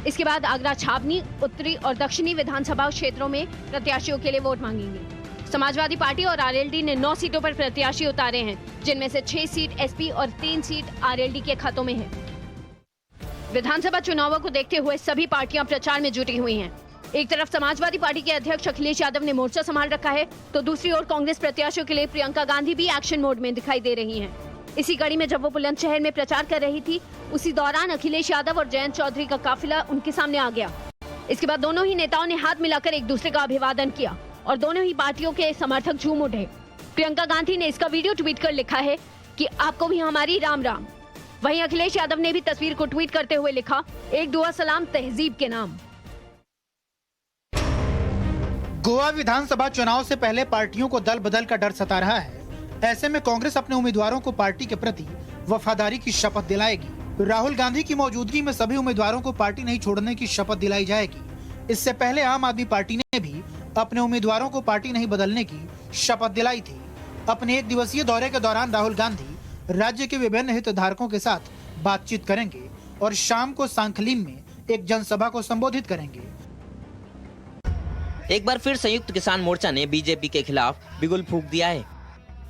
इसके बाद आगरा छावनी, उत्तरी और दक्षिणी विधानसभा क्षेत्रों में प्रत्याशियों के लिए वोट मांगेंगे। समाजवादी पार्टी और आरएलडी ने 9 सीटों पर प्रत्याशी उतारे हैं, जिनमें से 6 सीट एसपी और 3 सीट आरएलडी के खातों में है। विधानसभा चुनावों को देखते हुए सभी पार्टियां प्रचार में जुटी हुई हैं। एक तरफ समाजवादी पार्टी के अध्यक्ष अखिलेश यादव ने मोर्चा संभाल रखा है, तो दूसरी ओर कांग्रेस प्रत्याशियों के लिए प्रियंका गांधी भी एक्शन मोड में दिखाई दे रही हैं। इसी कड़ी में जब वो बुलंदशहर में प्रचार कर रही थी, उसी दौरान अखिलेश यादव और जयंत चौधरी का काफिला उनके सामने आ गया। इसके बाद दोनों ही नेताओं ने हाथ मिलाकर एक दूसरे का अभिवादन किया और दोनों ही पार्टियों के समर्थक झूम उठे। प्रियंका गांधी ने इसका वीडियो ट्वीट कर लिखा है कि आपको भी हमारी राम राम। वहीं अखिलेश यादव ने भी तस्वीर को ट्वीट करते हुए लिखा, एक दुआ सलाम तहजीब के नाम। गोवा विधानसभा चुनाव से पहले पार्टियों को दल बदल का डर सता रहा है। ऐसे में कांग्रेस अपने उम्मीदवारों को पार्टी के प्रति वफादारी की शपथ दिलाएगी। राहुल गांधी की मौजूदगी में सभी उम्मीदवारों को पार्टी नहीं छोड़ने की शपथ दिलाई जाएगी। इससे पहले आम आदमी पार्टी ने भी अपने उम्मीदवारों को पार्टी नहीं बदलने की शपथ दिलाई थी। अपने 1 दिवसीय दौरे के दौरान राहुल गांधी राज्य के विभिन्न हितधारकों के साथ बातचीत करेंगे और शाम को सांखलीम में एक जनसभा को संबोधित करेंगे। एक बार फिर संयुक्त किसान मोर्चा ने बीजेपी के खिलाफ बिगुल फूंक दिया है।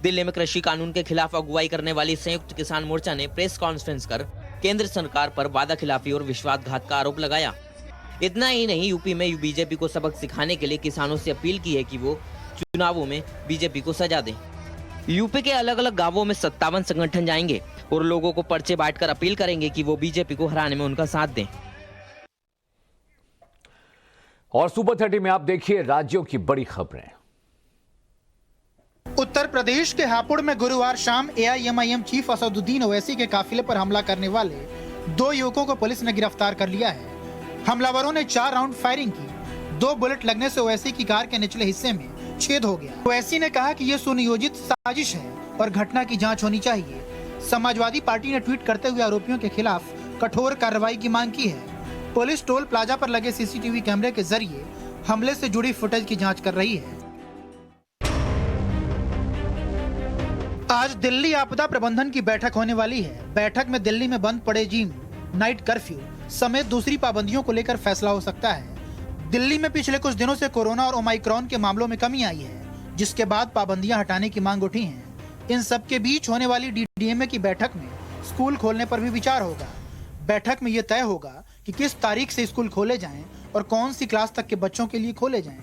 दिल्ली में कृषि कानून के खिलाफ अगुवाई करने वाली संयुक्त किसान मोर्चा ने प्रेस कॉन्फ्रेंस कर केंद्र सरकार पर वादा खिलाफी और विश्वासघात का आरोप लगाया। इतना ही नहीं, यूपी में बीजेपी को सबक सिखाने के लिए किसानों से अपील की है कि वो चुनावों में बीजेपी को सजा दें। यूपी के अलग अलग गांवों में 57 संगठन जाएंगे और लोगों को पर्चे बांटकर अपील करेंगे कि वो बीजेपी को हराने में उनका साथ दें। और सुपर 30 में आप देखिए राज्यों की बड़ी खबरें। उत्तर प्रदेश के हापुड़ में गुरुवार शाम एआईएमआईएम चीफ असदुद्दीन ओवैसी के काफिले पर हमला करने वाले 2 युवकों को पुलिस ने गिरफ्तार कर लिया है। हमलावरों ने 4 राउंड फायरिंग की। 2 बुलेट लगने से ओवैसी की कार के निचले हिस्से में छेद हो गया। ओवैसी ने कहा कि यह सुनियोजित साजिश है और घटना की जांच होनी चाहिए। समाजवादी पार्टी ने ट्वीट करते हुए आरोपियों के खिलाफ कठोर कार्रवाई की मांग की है। पुलिस टोल प्लाजा पर लगे सीसीटीवी कैमरे के जरिए हमले से जुड़ी फुटेज की जांच कर रही है। आज दिल्ली आपदा प्रबंधन की बैठक होने वाली है। बैठक में दिल्ली में बंद पड़े जिम, नाइट कर्फ्यू समेत दूसरी पाबंदियों को लेकर फैसला हो सकता है। दिल्ली में पिछले कुछ दिनों से कोरोना और ओमाइक्रॉन के मामलों में कमी आई है, जिसके बाद पाबंदियां हटाने की मांग उठी है। इन सब के बीच होने वाली डीडीएमए की बैठक में स्कूल खोलने पर भी विचार होगा। बैठक में यह तय होगा कि किस तारीख से स्कूल खोले जाएं और कौन सी क्लास तक के बच्चों के लिए खोले जाएं।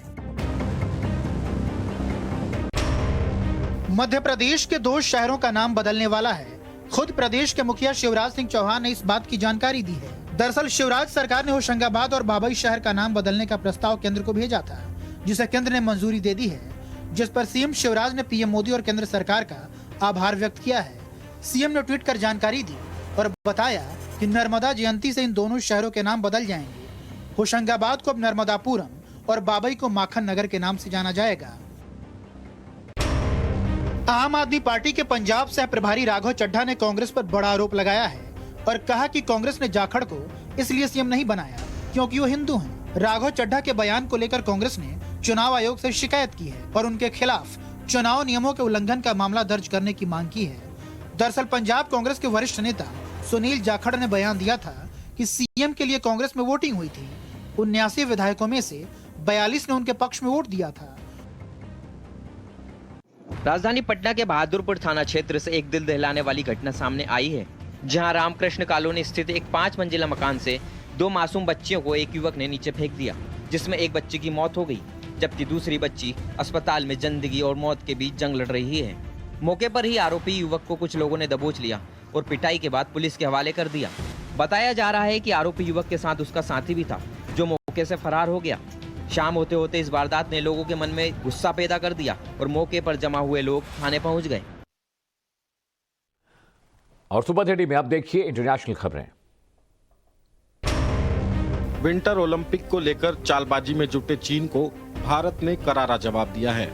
मध्य प्रदेश के 2 शहरों का नाम बदलने वाला है। खुद प्रदेश के मुखिया शिवराज सिंह चौहान ने इस बात की जानकारी दी है। दरअसल शिवराज सरकार ने होशंगाबाद और बाबई शहर का नाम बदलने का प्रस्ताव केंद्र को भेजा था, जिसे केंद्र ने मंजूरी दे दी है, जिस पर सीएम शिवराज ने पीएम मोदी और केंद्र सरकार का आभार व्यक्त किया है। सीएम ने ट्वीट कर जानकारी दी और बताया कि नर्मदा जयंती से इन दोनों शहरों के नाम बदल जाएंगे। होशंगाबाद को अब नर्मदापुरम और बाबई को माखन नगर के नाम से जाना जाएगा। आम आदमी पार्टी के पंजाब सह प्रभारी राघव चड्ढा ने कांग्रेस पर बड़ा आरोप लगाया है और कहा कि कांग्रेस ने जाखड़ को इसलिए सीएम नहीं बनाया क्योंकि वो हिंदू हैं। राघव चड्ढा के बयान को लेकर कांग्रेस ने चुनाव आयोग से शिकायत की है और उनके खिलाफ चुनाव नियमों के उल्लंघन का मामला दर्ज करने की मांग की है। दरअसल पंजाब कांग्रेस के वरिष्ठ नेता सुनील जाखड़ ने बयान दिया था कि सीएम के लिए कांग्रेस में वोटिंग हुई थी। 79 विधायकों में से 42 ने उनके पक्ष में वोट दिया था। राजधानी पटना के बहादुरपुर थाना क्षेत्र से एक दिल दहलाने वाली घटना सामने आई है, जहां रामकृष्ण कॉलोनी स्थित एक 5 मंजिला मकान से 2 मासूम बच्चियों को एक युवक ने नीचे फेंक दिया, जिसमें एक बच्ची की मौत हो गई, जबकि दूसरी बच्ची अस्पताल में जिंदगी और मौत के बीच जंग लड़ रही है। मौके पर ही आरोपी युवक को कुछ लोगों ने दबोच लिया और पिटाई के बाद पुलिस के हवाले कर दिया। बताया जा रहा है कि आरोपी युवक के साथ उसका साथी भी था, जो मौके से फरार हो गया। शाम होते होते इस वारदात ने लोगों के मन में गुस्सा पैदा कर दिया और मौके पर जमा हुए लोग थाने पहुंच गए। और सुपर थर्टी में आप देखिए इंटरनेशनल खबरें। विंटर ओलंपिक को लेकर चालबाजी में जुटे चीन को भारत ने करारा जवाब दिया है।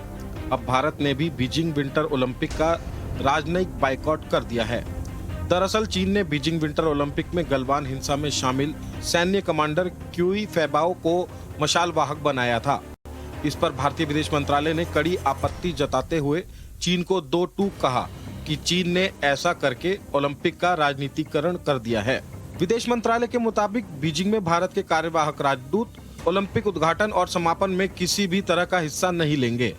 अब भारत ने भी बीजिंग विंटर ओलंपिक का राजनयिक बाइकॉट कर दिया है। दरअसल चीन ने बीजिंग विंटर ओलंपिक में गलवान हिंसा में शामिल सैन्य कमांडर क्यूई फैबाओ को मशाल वाहक बनाया था। इस पर भारतीय विदेश मंत्रालय ने कड़ी आपत्ति जताते हुए चीन को दो टूक कहा कि चीन ने ऐसा करके ओलंपिक का राजनीतिकरण कर दिया है। विदेश मंत्रालय के मुताबिक बीजिंग में भारत के कार्यवाहक राजदूत ओलंपिक उद्घाटन और समापन में किसी भी तरह का हिस्सा नहीं लेंगे।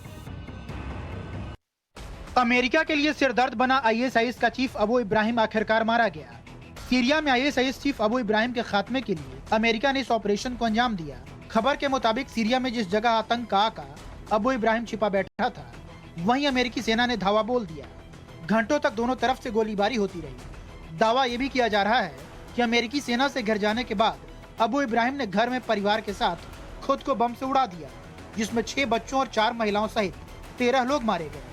अमेरिका के लिए सिरदर्द बना आईएसआईएस का चीफ अबू इब्राहिम आखिरकार मारा गया। सीरिया में आईएसआईएस चीफ अबू इब्राहिम के खात्मे के लिए अमेरिका ने इस ऑपरेशन को अंजाम दिया। खबर के मुताबिक सीरिया में जिस जगह आतंक का आका अबू इब्राहिम छिपा बैठा था, वहीं अमेरिकी सेना ने धावा बोल दिया। घंटों तक दोनों तरफ से गोलीबारी होती रही। दावा यह भी किया जा रहा है कि अमेरिकी सेना से घर जाने के बाद अबू इब्राहिम ने घर में परिवार के साथ खुद को बम से उड़ा दिया, जिसमें 6 बच्चों और 4 महिलाओं सहित 13 लोग मारे गए।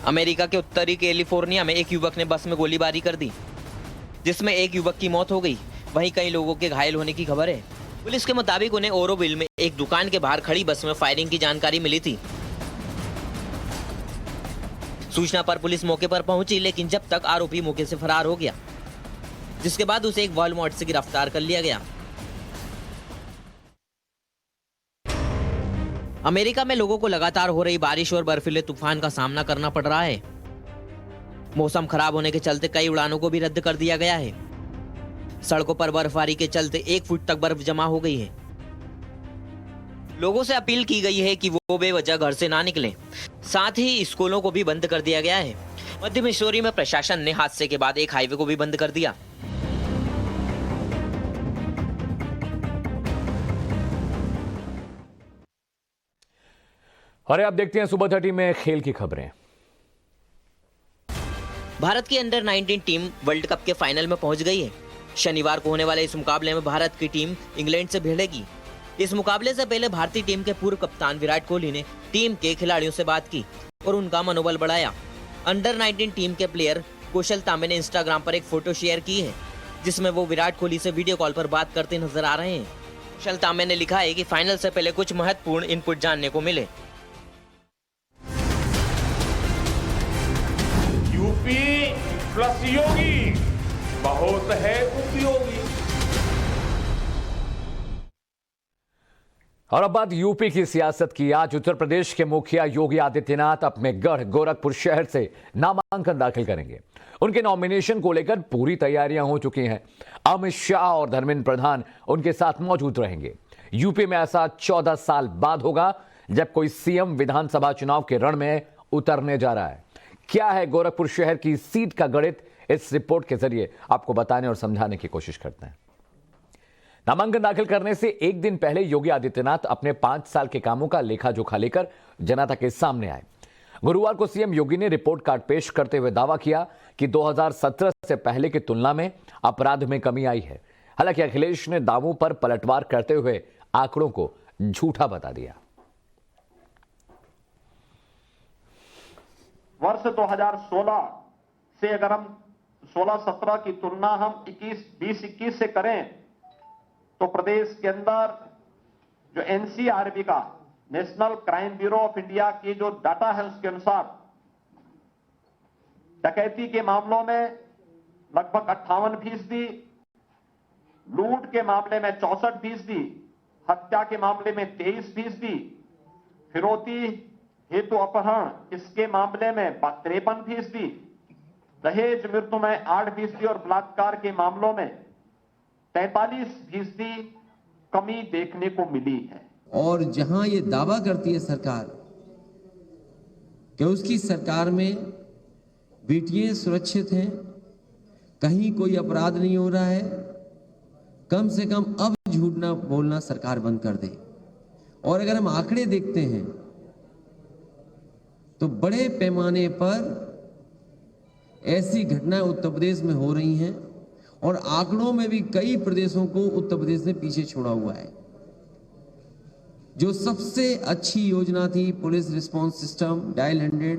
अमेरिका के उत्तरी कैलिफोर्निया में एक युवक ने बस में गोलीबारी कर दी, जिसमें एक युवक की मौत हो गई, वहीं कई लोगों के घायल होने की खबर है। पुलिस के मुताबिक उन्हें ओरोविल में एक दुकान के बाहर खड़ी बस में फायरिंग की जानकारी मिली थी। सूचना पर पुलिस मौके पर पहुंची, लेकिन जब तक आरोपी मौके से फरार हो गया, जिसके बाद उसे एक वॉलमार्ट से गिरफ्तार कर लिया गया। अमेरिका में लोगों को लगातार हो रही बारिश और बर्फीले तूफान का सामना करना पड़ रहा है। मौसम खराब होने के चलते कई उड़ानों को भी रद्द कर दिया गया है। सड़कों पर बर्फबारी के चलते 1 फुट तक बर्फ जमा हो गई है। लोगों से अपील की गई है कि वो बेवजह घर से ना निकलें। साथ ही स्कूलों को भी बंद कर दिया गया है। मध्य मिसौरी में प्रशासन ने हादसे के बाद एक हाईवे को भी बंद कर दिया। और अब देखते हैं सुबह 30 में खेल की खबरें। भारत की अंडर 19 टीम वर्ल्ड कप के फाइनल में पहुंच गई है। शनिवार को होने वाले इस मुकाबले में भारत की टीम इंग्लैंड से भिड़ेगी। इस मुकाबले से पहले भारतीय टीम के पूर्व कप्तान विराट कोहली ने टीम के खिलाड़ियों से बात की और उनका मनोबल बढ़ाया। अंडर 19 टीम के प्लेयर कौशल तांबे ने इंस्टाग्राम पर एक फोटो शेयर की है, जिसमें वो विराट कोहली से वीडियो कॉल पर बात करते नजर आ रहे हैं। कौशल तांबे ने लिखा है कि फाइनल से पहले कुछ महत्वपूर्ण इनपुट जानने को मिले। यूपी प्लस योगी बहुत है उपयोगी। और अब बात यूपी की सियासत की। आज उत्तर प्रदेश के मुखिया योगी आदित्यनाथ अपने गढ़ गोरखपुर शहर से नामांकन दाखिल करेंगे। उनके नॉमिनेशन को लेकर पूरी तैयारियां हो चुकी हैं। अमित शाह और धर्मेंद्र प्रधान उनके साथ मौजूद रहेंगे। यूपी में ऐसा 14 साल बाद होगा जब कोई सीएम विधानसभा चुनाव के रण में उतरने जा रहा है। क्या है गोरखपुर शहर की सीट का गणित, इस रिपोर्ट के जरिए आपको बताने और समझाने की कोशिश करते हैं। नामांकन दाखिल करने से एक दिन पहले योगी आदित्यनाथ अपने 5 साल के कामों का लेखा जोखा लेकर जनता के सामने आए। गुरुवार को सीएम योगी ने रिपोर्ट कार्ड पेश करते हुए दावा किया कि 2017 से पहले की तुलना में अपराध में कमी आई है। हालांकि अखिलेश ने दावों पर पलटवार करते हुए आंकड़ों को झूठा बता दिया। वर्ष 2016 से अगर हम 16-17 की तुलना हम 20-21 से करें तो प्रदेश के अंदर जो एनसीआरबी का national crime bureau of India की जो डाटा है उसके अनुसार डकैती के मामलों में लगभग 58%, लूट के मामले में 64%, हत्या के मामले में 23%, फिरौती हेतु अपहरण इसके मामले में 53%, दहेज मृत्यु में 8% और बलात्कार के मामलों में 43%, कमी देखने को मिली है। और जहां ये दावा करती है सरकार कि उसकी सरकार में बेटियां सुरक्षित हैं, कहीं कोई अपराध नहीं हो रहा है, कम से कम अब झूठ ना बोलना सरकार बंद कर दे। और अगर हम आंकड़े देखते हैं तो बड़े पैमाने पर ऐसी घटनाएं उत्तर प्रदेश में हो रही हैं और आंकड़ों में भी कई प्रदेशों को उत्तर प्रदेश ने पीछे छोड़ा हुआ है। जो सबसे अच्छी योजना थी पुलिस रिस्पांस सिस्टम डायल 100,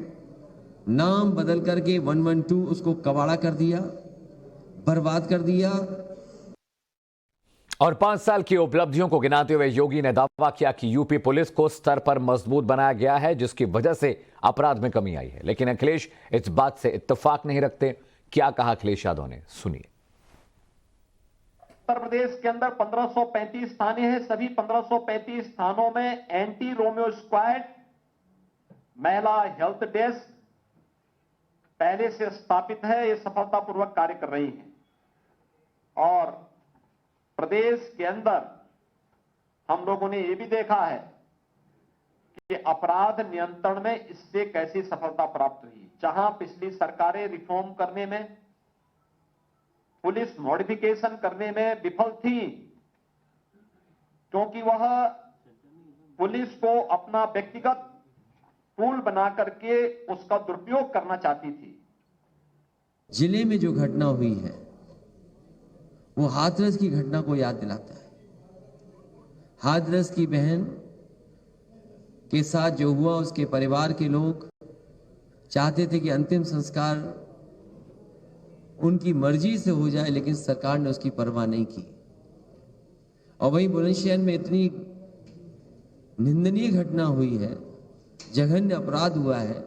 नाम बदल करके 112 उसको कबाड़ा कर दिया, बर्बाद कर दिया। और 5 साल की उपलब्धियों को गिनाते हुए योगी ने दावा किया कि यूपी पुलिस को स्तर पर मजबूत बनाया गया है, जिसकी वजह से अपराध में कमी आई है। लेकिन अखिलेश इस बात से इत्तेफाक नहीं रखते। क्या कहा अखिलेश यादव ने, सुनिए। उत्तर प्रदेश के अंदर 1535 थाने हैं। सभी 1535 थानों में एंटी रोमियो स्क्वाड, महिला हेल्थ डेस्क पहले से स्थापित है। ये सफलतापूर्वक कार्य कर रही है। और प्रदेश के अंदर हम लोगों ने यह भी देखा है कि अपराध नियंत्रण में इससे कैसी सफलता प्राप्त हुई। जहां पिछली सरकारें रिफॉर्म करने में, पुलिस मॉडिफिकेशन करने में विफल थी, क्योंकि वह पुलिस को अपना व्यक्तिगत टूल बना करके उसका दुरुपयोग करना चाहती थी। जिले में जो घटना हुई है वो हाथरस की घटना को याद दिलाता है। हाथरस की बहन के साथ जो हुआ, उसके परिवार के लोग चाहते थे कि अंतिम संस्कार उनकी मर्जी से हो जाए, लेकिन सरकार ने उसकी परवाह नहीं की। और वहीं बुलंदशहर में इतनी निंदनीय घटना हुई है, जघन्य अपराध हुआ है,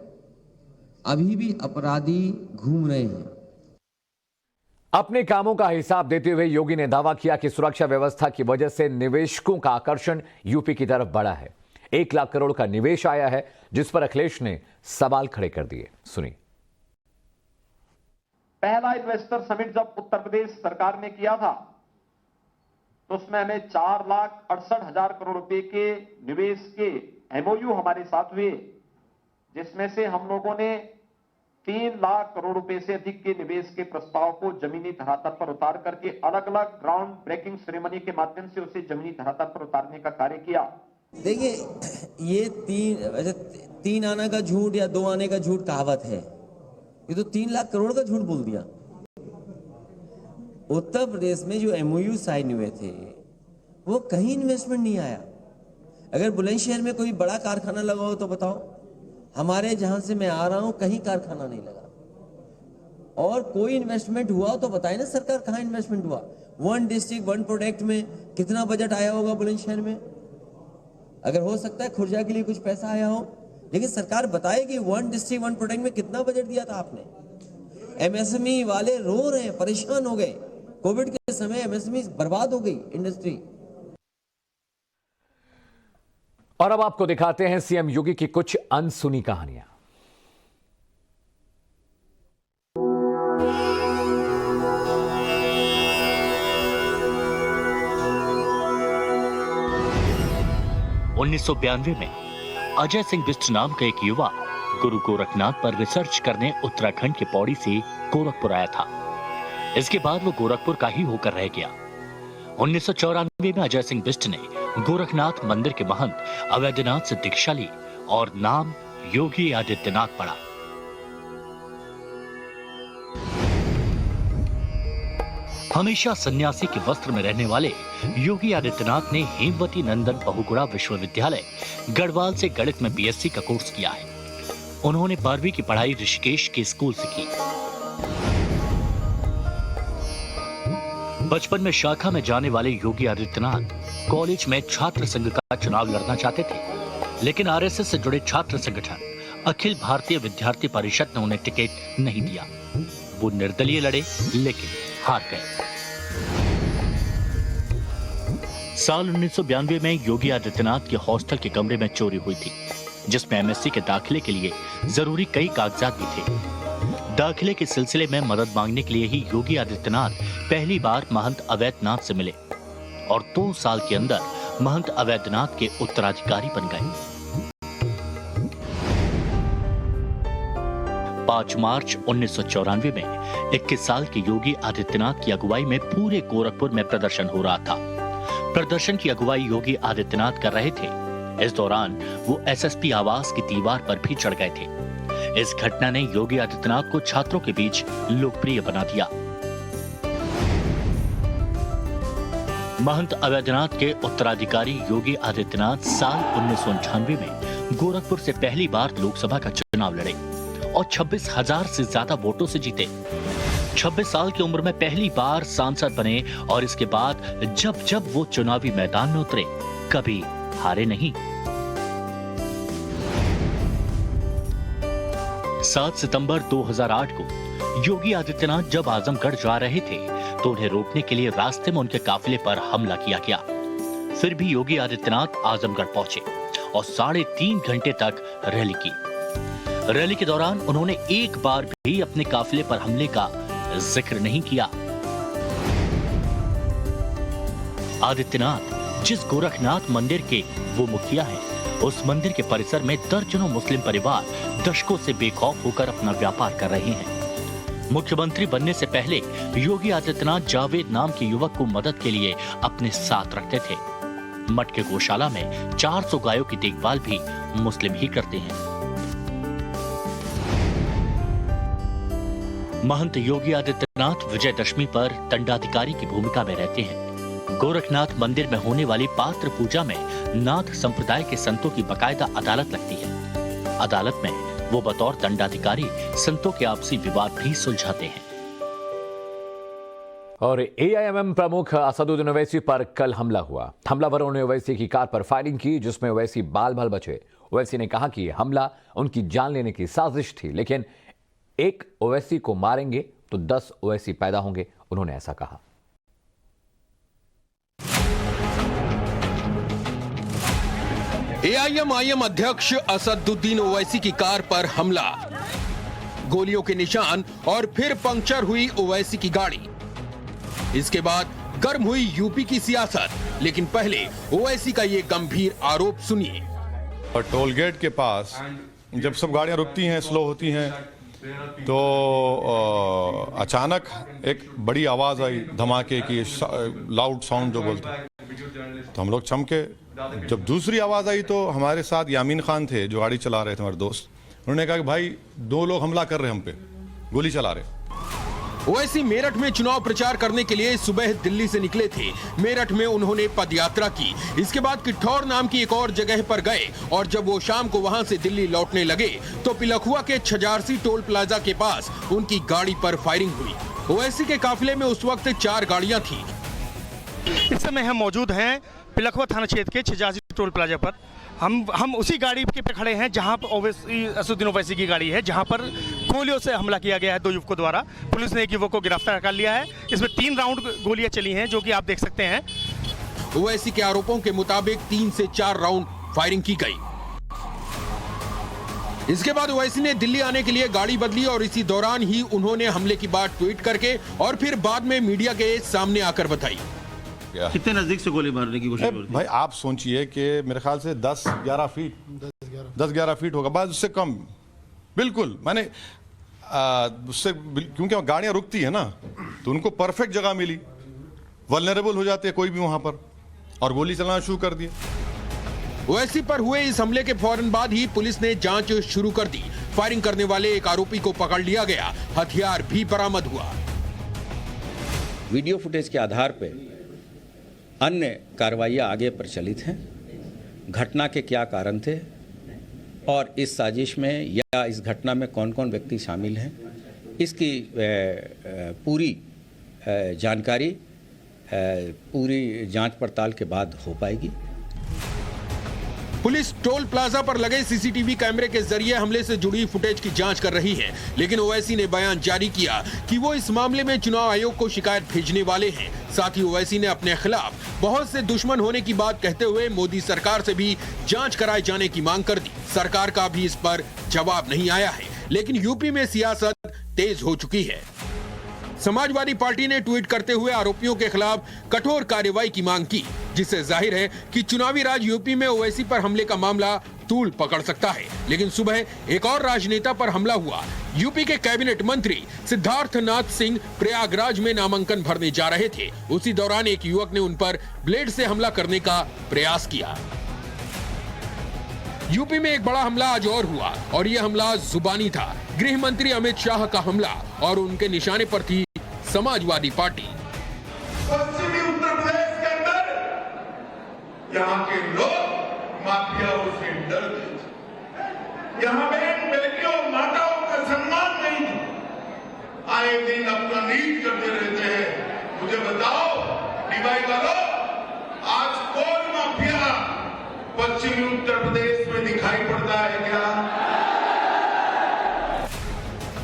अभी भी अपराधी घूम रहे हैं। अपने कामों का हिसाब देते हुए योगी ने दावा किया कि सुरक्षा व्यवस्था की वजह से निवेशकों का आकर्षण यूपी की तरफ बढ़ा है। 1 लाख करोड़ का निवेश आया है, जिस पर अखिलेश ने सवाल खड़े कर दिए। सुनिए। पहला इन्वेस्टर समिट जब उत्तर प्रदेश सरकार ने किया था तो उसमें हमें 4,68,000 करोड़ रुपए के निवेश के एमओयू हमारे साथ हुए, जिसमें से हम लोगों ने 3 लाख करोड़ रुपए से अधिक के निवेश के प्रस्ताव को जमीनी धरातल पर उतार करके अलग अलग ग्राउंड ब्रेकिंग सेरेमनी के माध्यम से उसे जमीनी धरातल पर उतारने का कार्य किया। देखिए, ये 3 आना का झूठ या 2 आने का झूठ कहावत है। ये तो 3 लाख करोड़ का झूठ बोल दिया। उत्तर प्रदेश में जो एमओयू साइन हुए थे वो कहीं इन्वेस्टमेंट नहीं आया। अगर बुलंदशहर में कोई बड़ा कारखाना लगा हो तो बताओ। हमारे जहां से मैं आ रहा हूं कहीं कारखाना नहीं लगा। और कोई इन्वेस्टमेंट हुआ तो बताए ना सरकार, कहां इन्वेस्टमेंट हुआ। 1 डिस्ट्रिक्ट 1 प्रोडक्ट में कितना बजट आया होगा बुलंदशहर में? अगर हो सकता है खुर्जा के लिए कुछ पैसा आया हो, लेकिन सरकार बताए कि 1 डिस्ट्रिक्ट 1 प्रोडक्ट में कितना बजट दिया था आपने। एमएसएमई वाले रो रहे हैं, परेशान हो गए। कोविड के समय एमएसएमई बर्बाद हो गई इंडस्ट्री। और अब आपको दिखाते हैं सीएम योगी की कुछ अनसुनी कहानियां। उन्नीस में अजय सिंह बिष्ट नाम का एक युवा गुरु गोरखनाथ पर रिसर्च करने उत्तराखंड के पौड़ी से गोरखपुर आया था। इसके बाद वो गोरखपुर का ही होकर रह गया। 1994 में अजय सिंह बिष्ट ने गोरखनाथ मंदिर के महंत अवैधनाथ से दीक्षा ली और नाम योगी आदित्यनाथ पड़ा। हमेशा सन्यासी के वस्त्र में रहने वाले योगी आदित्यनाथ ने हेमवती नंदन बहुगुणा विश्वविद्यालय गढ़वाल से गणित में बीएससी का कोर्स किया है। उन्होंने 12वीं की पढ़ाई ऋषिकेश के स्कूल से की। बचपन में शाखा में जाने वाले योगी आदित्यनाथ कॉलेज में छात्र संघ का चुनाव लड़ना चाहते थे, लेकिन आरएसएस से जुड़े छात्र संगठन अखिल भारतीय विद्यार्थी परिषद ने उन्हें टिकट नहीं दिया। वो निर्दलीय लड़े, लेकिन हार गए। साल 1992 में योगी आदित्यनाथ के हॉस्टल के कमरे में चोरी हुई थी, जिसमें एमएससी के दाखिले के लिए जरूरी कई कागजात भी थे। दाखिले के सिलसिले में मदद मांगने के लिए ही योगी आदित्यनाथ पहली बार महंत अवैधनाथ से मिले। और 2 साल के अंदर महंत अवैधनाथ के उत्तराधिकारी बन गए। 5 मार्च 1994 में 21 साल के योगी आदित्यनाथ की अगुवाई में पूरे गोरखपुर में प्रदर्शन हो रहा था। प्रदर्शन की अगुवाई योगी आदित्यनाथ कर रहे थे। इस दौरान वो एसएसपी आवास की दीवार पर भी चढ़ गए थे। इस घटना ने योगी आदित्यनाथ को छात्रों के बीच लोकप्रिय बना दिया। महंत अवैधनाथ के उत्तराधिकारी योगी आदित्यनाथ साल 1998 में गोरखपुर से पहली बार लोकसभा का चुनाव लड़े और 26,000 से ज्यादा वोटों से जीते। 26 साल की उम्र में पहली बार सांसद बने और इसके बाद जब जब वो चुनावी मैदान में उतरे कभी हारे नहीं। 7 सितंबर 2008 को योगी आदित्यनाथ जब आजमगढ़ जा रहे थे तो उन्हें रोकने के लिए रास्ते में उनके काफिले पर हमला किया गया। फिर भी योगी आदित्यनाथ आजमगढ़ पहुंचे और 3.5 घंटे तक रैली की। रैली के दौरान उन्होंने एक बार भी अपने काफिले पर हमले का जिक्र नहीं किया। आदित्यनाथ जिस गोरखनाथ मंदिर के वो मुखिया हैं, उस मंदिर के परिसर में दर्जनों मुस्लिम परिवार दशकों से बेखौफ होकर अपना व्यापार कर रहे हैं। मुख्यमंत्री बनने से पहले योगी आदित्यनाथ जावेद नाम के युवक को मदद के लिए अपने साथ रखते थे। मठ के गौशाला में 400 गायों की देखभाल भी मुस्लिम ही करते हैं। महंत योगी आदित्यनाथ विजयदशमी पर दंडाधिकारी की भूमिका में रहते हैं। गोरखनाथ मंदिर में होने वाली पात्र पूजा में नाथ संप्रदाय के संतों की बकायदा अदालत लगती है। अदालत में वो बतौर दंडाधिकारी संतों के आपसी विवाद भी सुलझाते हैं। और एआईएमएम प्रमुख असदुद्दीन ओवैसी पर कल हमला हुआ। हमलावरों ने ओवैसी की कार पर फायरिंग की, जिसमें ओवैसी बाल बाल बचे। ओवैसी ने कहा कि हमला उनकी जान लेने की साजिश थी, लेकिन एक ओवैसी को मारेंगे तो 10 ओवैसी पैदा होंगे, उन्होंने ऐसा कहा। एआईएमआईएम अध्यक्ष असदुद्दीन ओवैसी की कार पर हमला, गोलियों के निशान और फिर पंक्चर हुई ओवैसी की गाड़ी। इसके बाद गर्म हुई यूपी की सियासत, लेकिन पहले ओवैसी का ये गंभीर आरोप सुनिए। टोल गेट के पास जब सब गाड़ियां रुकती हैं, स्लो होती हैं, तो अचानक एक बड़ी आवाज आई धमाके की, लाउड साउंड जो बोलते हैं। तो हम लोग चमके। जब दूसरी आवाज आई तो हमारे साथ यामीन खान थे जो गाड़ी चला रहे थे, हमारे दोस्त। उन्होंने कहा कि भाई 2 लोग हमला कर रहे हैं हम पे, गोली चला रहे। ओवैसी मेरठ में चुनाव प्रचार करने के लिए सुबह दिल्ली से निकले थे। मेरठ में उन्होंने पदयात्रा की। इसके बाद किठौर नाम की एक और जगह पर गए और जब वो शाम को वहां से दिल्ली लौटने लगे तो पिलखुआ के छजारसी टोल प्लाजा के पास उनकी गाड़ी पर फायरिंग हुई। ओवैसी के काफिले में उस वक्त 4 गाड़ियां थी। इस समय हम मौजूद हैं पिलखुआ थाना क्षेत्र के छजारसी टोल प्लाजा पर। हम उसी गाड़ी पे खड़े हैं जहां पर असदुद्दीन ओवैसी की गाड़ी है, जहां पर गोलियों से हमला किया गया है 2 युवकों द्वारा। पुलिस ने एक युवक को गिरफ्तार कर लिया है। इसमें 3 राउंड गोलियां चली हैं, जो कि आप देख सकते हैं। ओवैसी के आरोपों के मुताबिक 3 से 4 राउंड फायरिंग की गई। इसके बाद ओवैसी ने दिल्ली आने के लिए गाड़ी बदली और इसी दौरान ही उन्होंने हमले की बात ट्वीट करके और फिर बाद में मीडिया के सामने आकर बताई। कितने नजदीक से गोली मारने की कोशिश? भाई आप सोचिए कि मेरे ख्याल से 10-11 फीट होगा, बस उससे कम। बिल्कुल मैंने उससे, क्योंकि गाड़ियां रुकती है ना, तो उनको परफेक्ट जगह मिली, वल्नरेबल हो जाते हैं कोई भी वहां पर, और गोली चलाना शुरू कर दिया। ओवैसी पर हुए इस हमले के फौरन बाद ही पुलिस ने जांच शुरू कर दी। फायरिंग करने वाले एक आरोपी को पकड़ लिया गया, हथियार भी बरामद हुआ। वीडियो फुटेज के आधार पर अन्य कार्रवाइयाँ आगे प्रचलित हैं। घटना के क्या कारण थे और इस साजिश में या इस घटना में कौन कौन व्यक्ति शामिल हैं, इसकी पूरी जानकारी पूरी जांच पड़ताल के बाद हो पाएगी। पुलिस टोल प्लाजा पर लगे सीसीटीवी कैमरे के जरिए हमले से जुड़ी फुटेज की जांच कर रही है, लेकिन ओवैसी ने बयान जारी किया कि वो इस मामले में चुनाव आयोग को शिकायत भेजने वाले हैं। साथ ही ओवैसी ने अपने खिलाफ बहुत से दुश्मन होने की बात कहते हुए मोदी सरकार से भी जांच कराए जाने की मांग कर दी। सरकार का भी इस पर जवाब नहीं आया है, लेकिन यूपी में सियासत तेज हो चुकी है। समाजवादी पार्टी ने ट्वीट करते हुए आरोपियों के खिलाफ कठोर कार्रवाई की मांग की, जिससे जाहिर है कि चुनावी राज यूपी में ओवैसी पर हमले का मामला तूल पकड़ सकता है। लेकिन सुबह एक और राजनेता पर हमला हुआ। यूपी के कैबिनेट मंत्री सिद्धार्थनाथ सिंह प्रयागराज में नामांकन भरने जा रहे थे। उसी दौरान एक युवक ने उन पर ब्लेड से हमला करने का प्रयास किया। यूपी में एक बड़ा हमला आज और हुआ और यह हमला जुबानी था। गृह मंत्री अमित शाह का हमला और उनके निशाने पर थी समाजवादी पार्टी। पश्चिमी उत्तर प्रदेश के अंदर यहाँ के लोग माफियाओं से डरते थे। यहाँ बहन बेटियों माताओं का सम्मान नहीं था। आए दिन अपना नीच करते रहते हैं। मुझे बताओ डिवाई वालों, आज कौन माफिया पश्चिमी उत्तर प्रदेश में दिखाई पड़ता है क्या?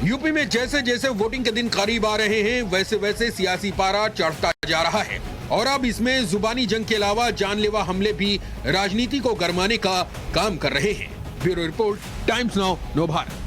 यूपी में जैसे जैसे वोटिंग के दिन करीब आ रहे हैं, वैसे वैसे सियासी पारा चढ़ता जा रहा है और अब इसमें जुबानी जंग के अलावा जानलेवा हमले भी राजनीति को गरमाने का काम कर रहे हैं। ब्यूरो रिपोर्ट, टाइम्स नाउ नव भारत।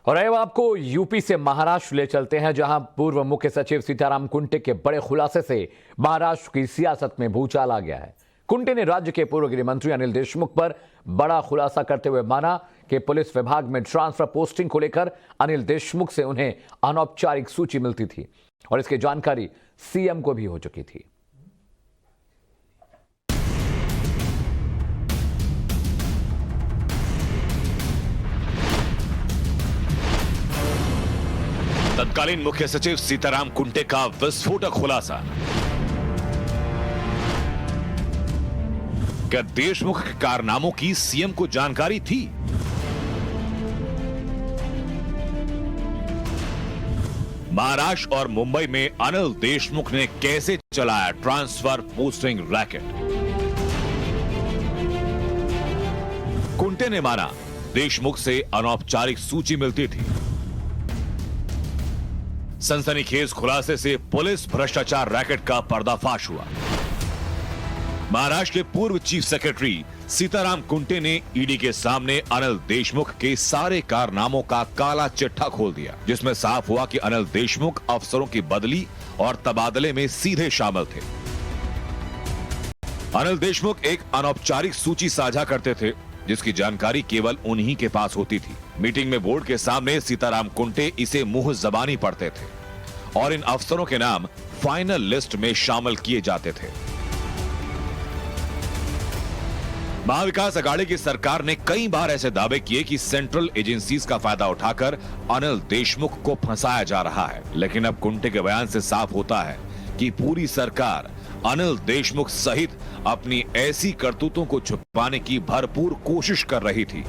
और अब आपको यूपी से महाराष्ट्र ले चलते हैं, जहां पूर्व मुख्य सचिव सीताराम कुंटे के बड़े खुलासे से महाराष्ट्र की सियासत में भूचाल आ गया है। कुंटे ने राज्य के पूर्व गृह मंत्री अनिल देशमुख पर बड़ा खुलासा करते हुए माना कि पुलिस विभाग में ट्रांसफर पोस्टिंग को लेकर अनिल देशमुख से उन्हें अनौपचारिक सूची मिलती थी और इसकी जानकारी सीएम को भी हो चुकी थी। तत्कालीन मुख्य सचिव सीताराम कुंटे का विस्फोटक खुलासा। क्या देशमुख के कारनामों की सीएम को जानकारी थी? महाराष्ट्र और मुंबई में अनिल देशमुख ने कैसे चलाया ट्रांसफर पोस्टिंग रैकेट? कुंटे ने माना देशमुख से अनौपचारिक सूची मिलती थी। सनसनीखेज खुलासे से पुलिस भ्रष्टाचार रैकेट का पर्दाफाश हुआ। महाराष्ट्र के पूर्व चीफ सेक्रेटरी सीताराम कुंटे ने ईडी के सामने अनिल देशमुख के सारे कारनामों का काला चिट्ठा खोल दिया, जिसमें साफ हुआ कि अनिल देशमुख अफसरों की बदली और तबादले में सीधे शामिल थे। अनिल देशमुख एक अनौपचारिक सूची साझा करते थे, जिसकी जानकारी केवल उन्हीं के पास होती थी। मीटिंग में बोर्ड के सामने सीताराम कुंटे इसे मुंह जबानी पढ़ते थे और इन अफसरों के नाम फाइनल लिस्ट में शामिल किए जाते थे। महाविकास अघाड़ी की सरकार ने कई बार ऐसे दावे किए कि सेंट्रल एजेंसीज का फायदा उठाकर अनिल देशमुख को फंसाया जा रहा है, लेकिन अब कुंटे के बयान से साफ होता है कि पूरी सरकार अनिल देशमुख सहित अपनी ऐसी करतूतों को छुपाने की भरपूर कोशिश कर रही थी।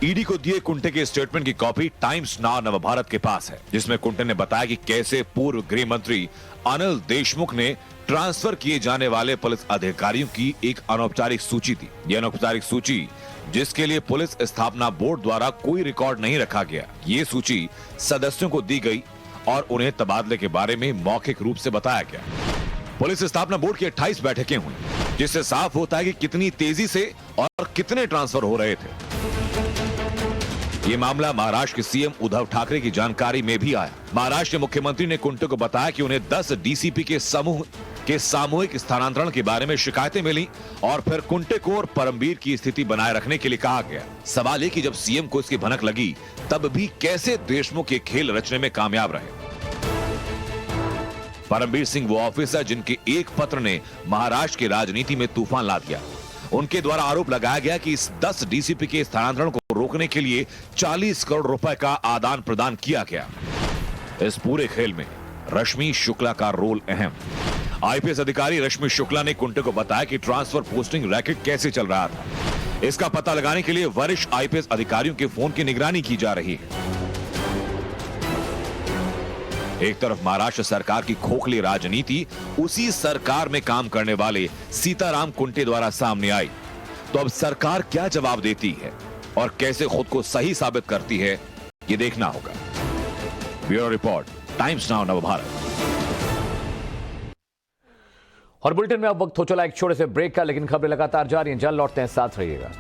ईडी को दिए कुंटे के स्टेटमेंट की कॉपी टाइम्स नाउ नवभारत के पास है, जिसमें कुंटे ने बताया कि कैसे पूर्व गृह मंत्री अनिल देशमुख ने ट्रांसफर किए जाने वाले पुलिस अधिकारियों की एक अनौपचारिक सूची थी। यह अनौपचारिक सूची, जिसके लिए पुलिस स्थापना बोर्ड द्वारा कोई रिकॉर्ड नहीं रखा गया, ये सूची सदस्यों को दी गई और उन्हें तबादले के बारे में मौखिक रूप से बताया गया। पुलिस स्थापना बोर्ड की 28 बैठकें हुई, जिससे साफ होता है कि कितनी तेजी से और कितने ट्रांसफर हो रहे थे। ये मामला महाराष्ट्र के सीएम उद्धव ठाकरे की जानकारी में भी आया। महाराष्ट्र के मुख्यमंत्री ने कुंटे को बताया कि उन्हें 10 डीसीपी के समूह के सामूहिक स्थानांतरण के बारे में शिकायतें मिली और फिर कुंटे को और परमवीर की स्थिति बनाए रखने के लिए कहा गया। सवाल है कि जब सीएम को इसकी भनक लगी, तब भी कैसे देशमुख के खेल रचने में कामयाब रहे। परमवीर सिंह वो ऑफिसर जिनके एक पत्र ने महाराष्ट्र की राजनीति में तूफान ला दिया। उनके द्वारा आरोप लगाया गया कि इस 10 डीसीपी के स्थानांतरण को रोकने के लिए 40 करोड़ रुपए का आदान प्रदान किया गया। इस पूरे खेल में रश्मि शुक्ला का रोल अहम। आईपीएस अधिकारी रश्मि शुक्ला ने कुंटे को बताया कि ट्रांसफर पोस्टिंग रैकेट कैसे चल रहा था। इसका पता लगाने के लिए वरिष्ठ आईपीएस अधिकारियों के फोन की निगरानी की जा रही है। एक तरफ महाराष्ट्र सरकार की खोखली राजनीति उसी सरकार में काम करने वाले सीताराम कुंटे द्वारा सामने आई, तो अब सरकार क्या जवाब देती है और कैसे खुद को सही साबित करती है, ये देखना होगा। Bureau report, times now Navbharat. और बुलेटिन में अब वक्त हो चला एक छोटे से ब्रेक का, लेकिन खबरें लगातार जारी हैं। जल्द लौटते हैं, साथ रहिएगा।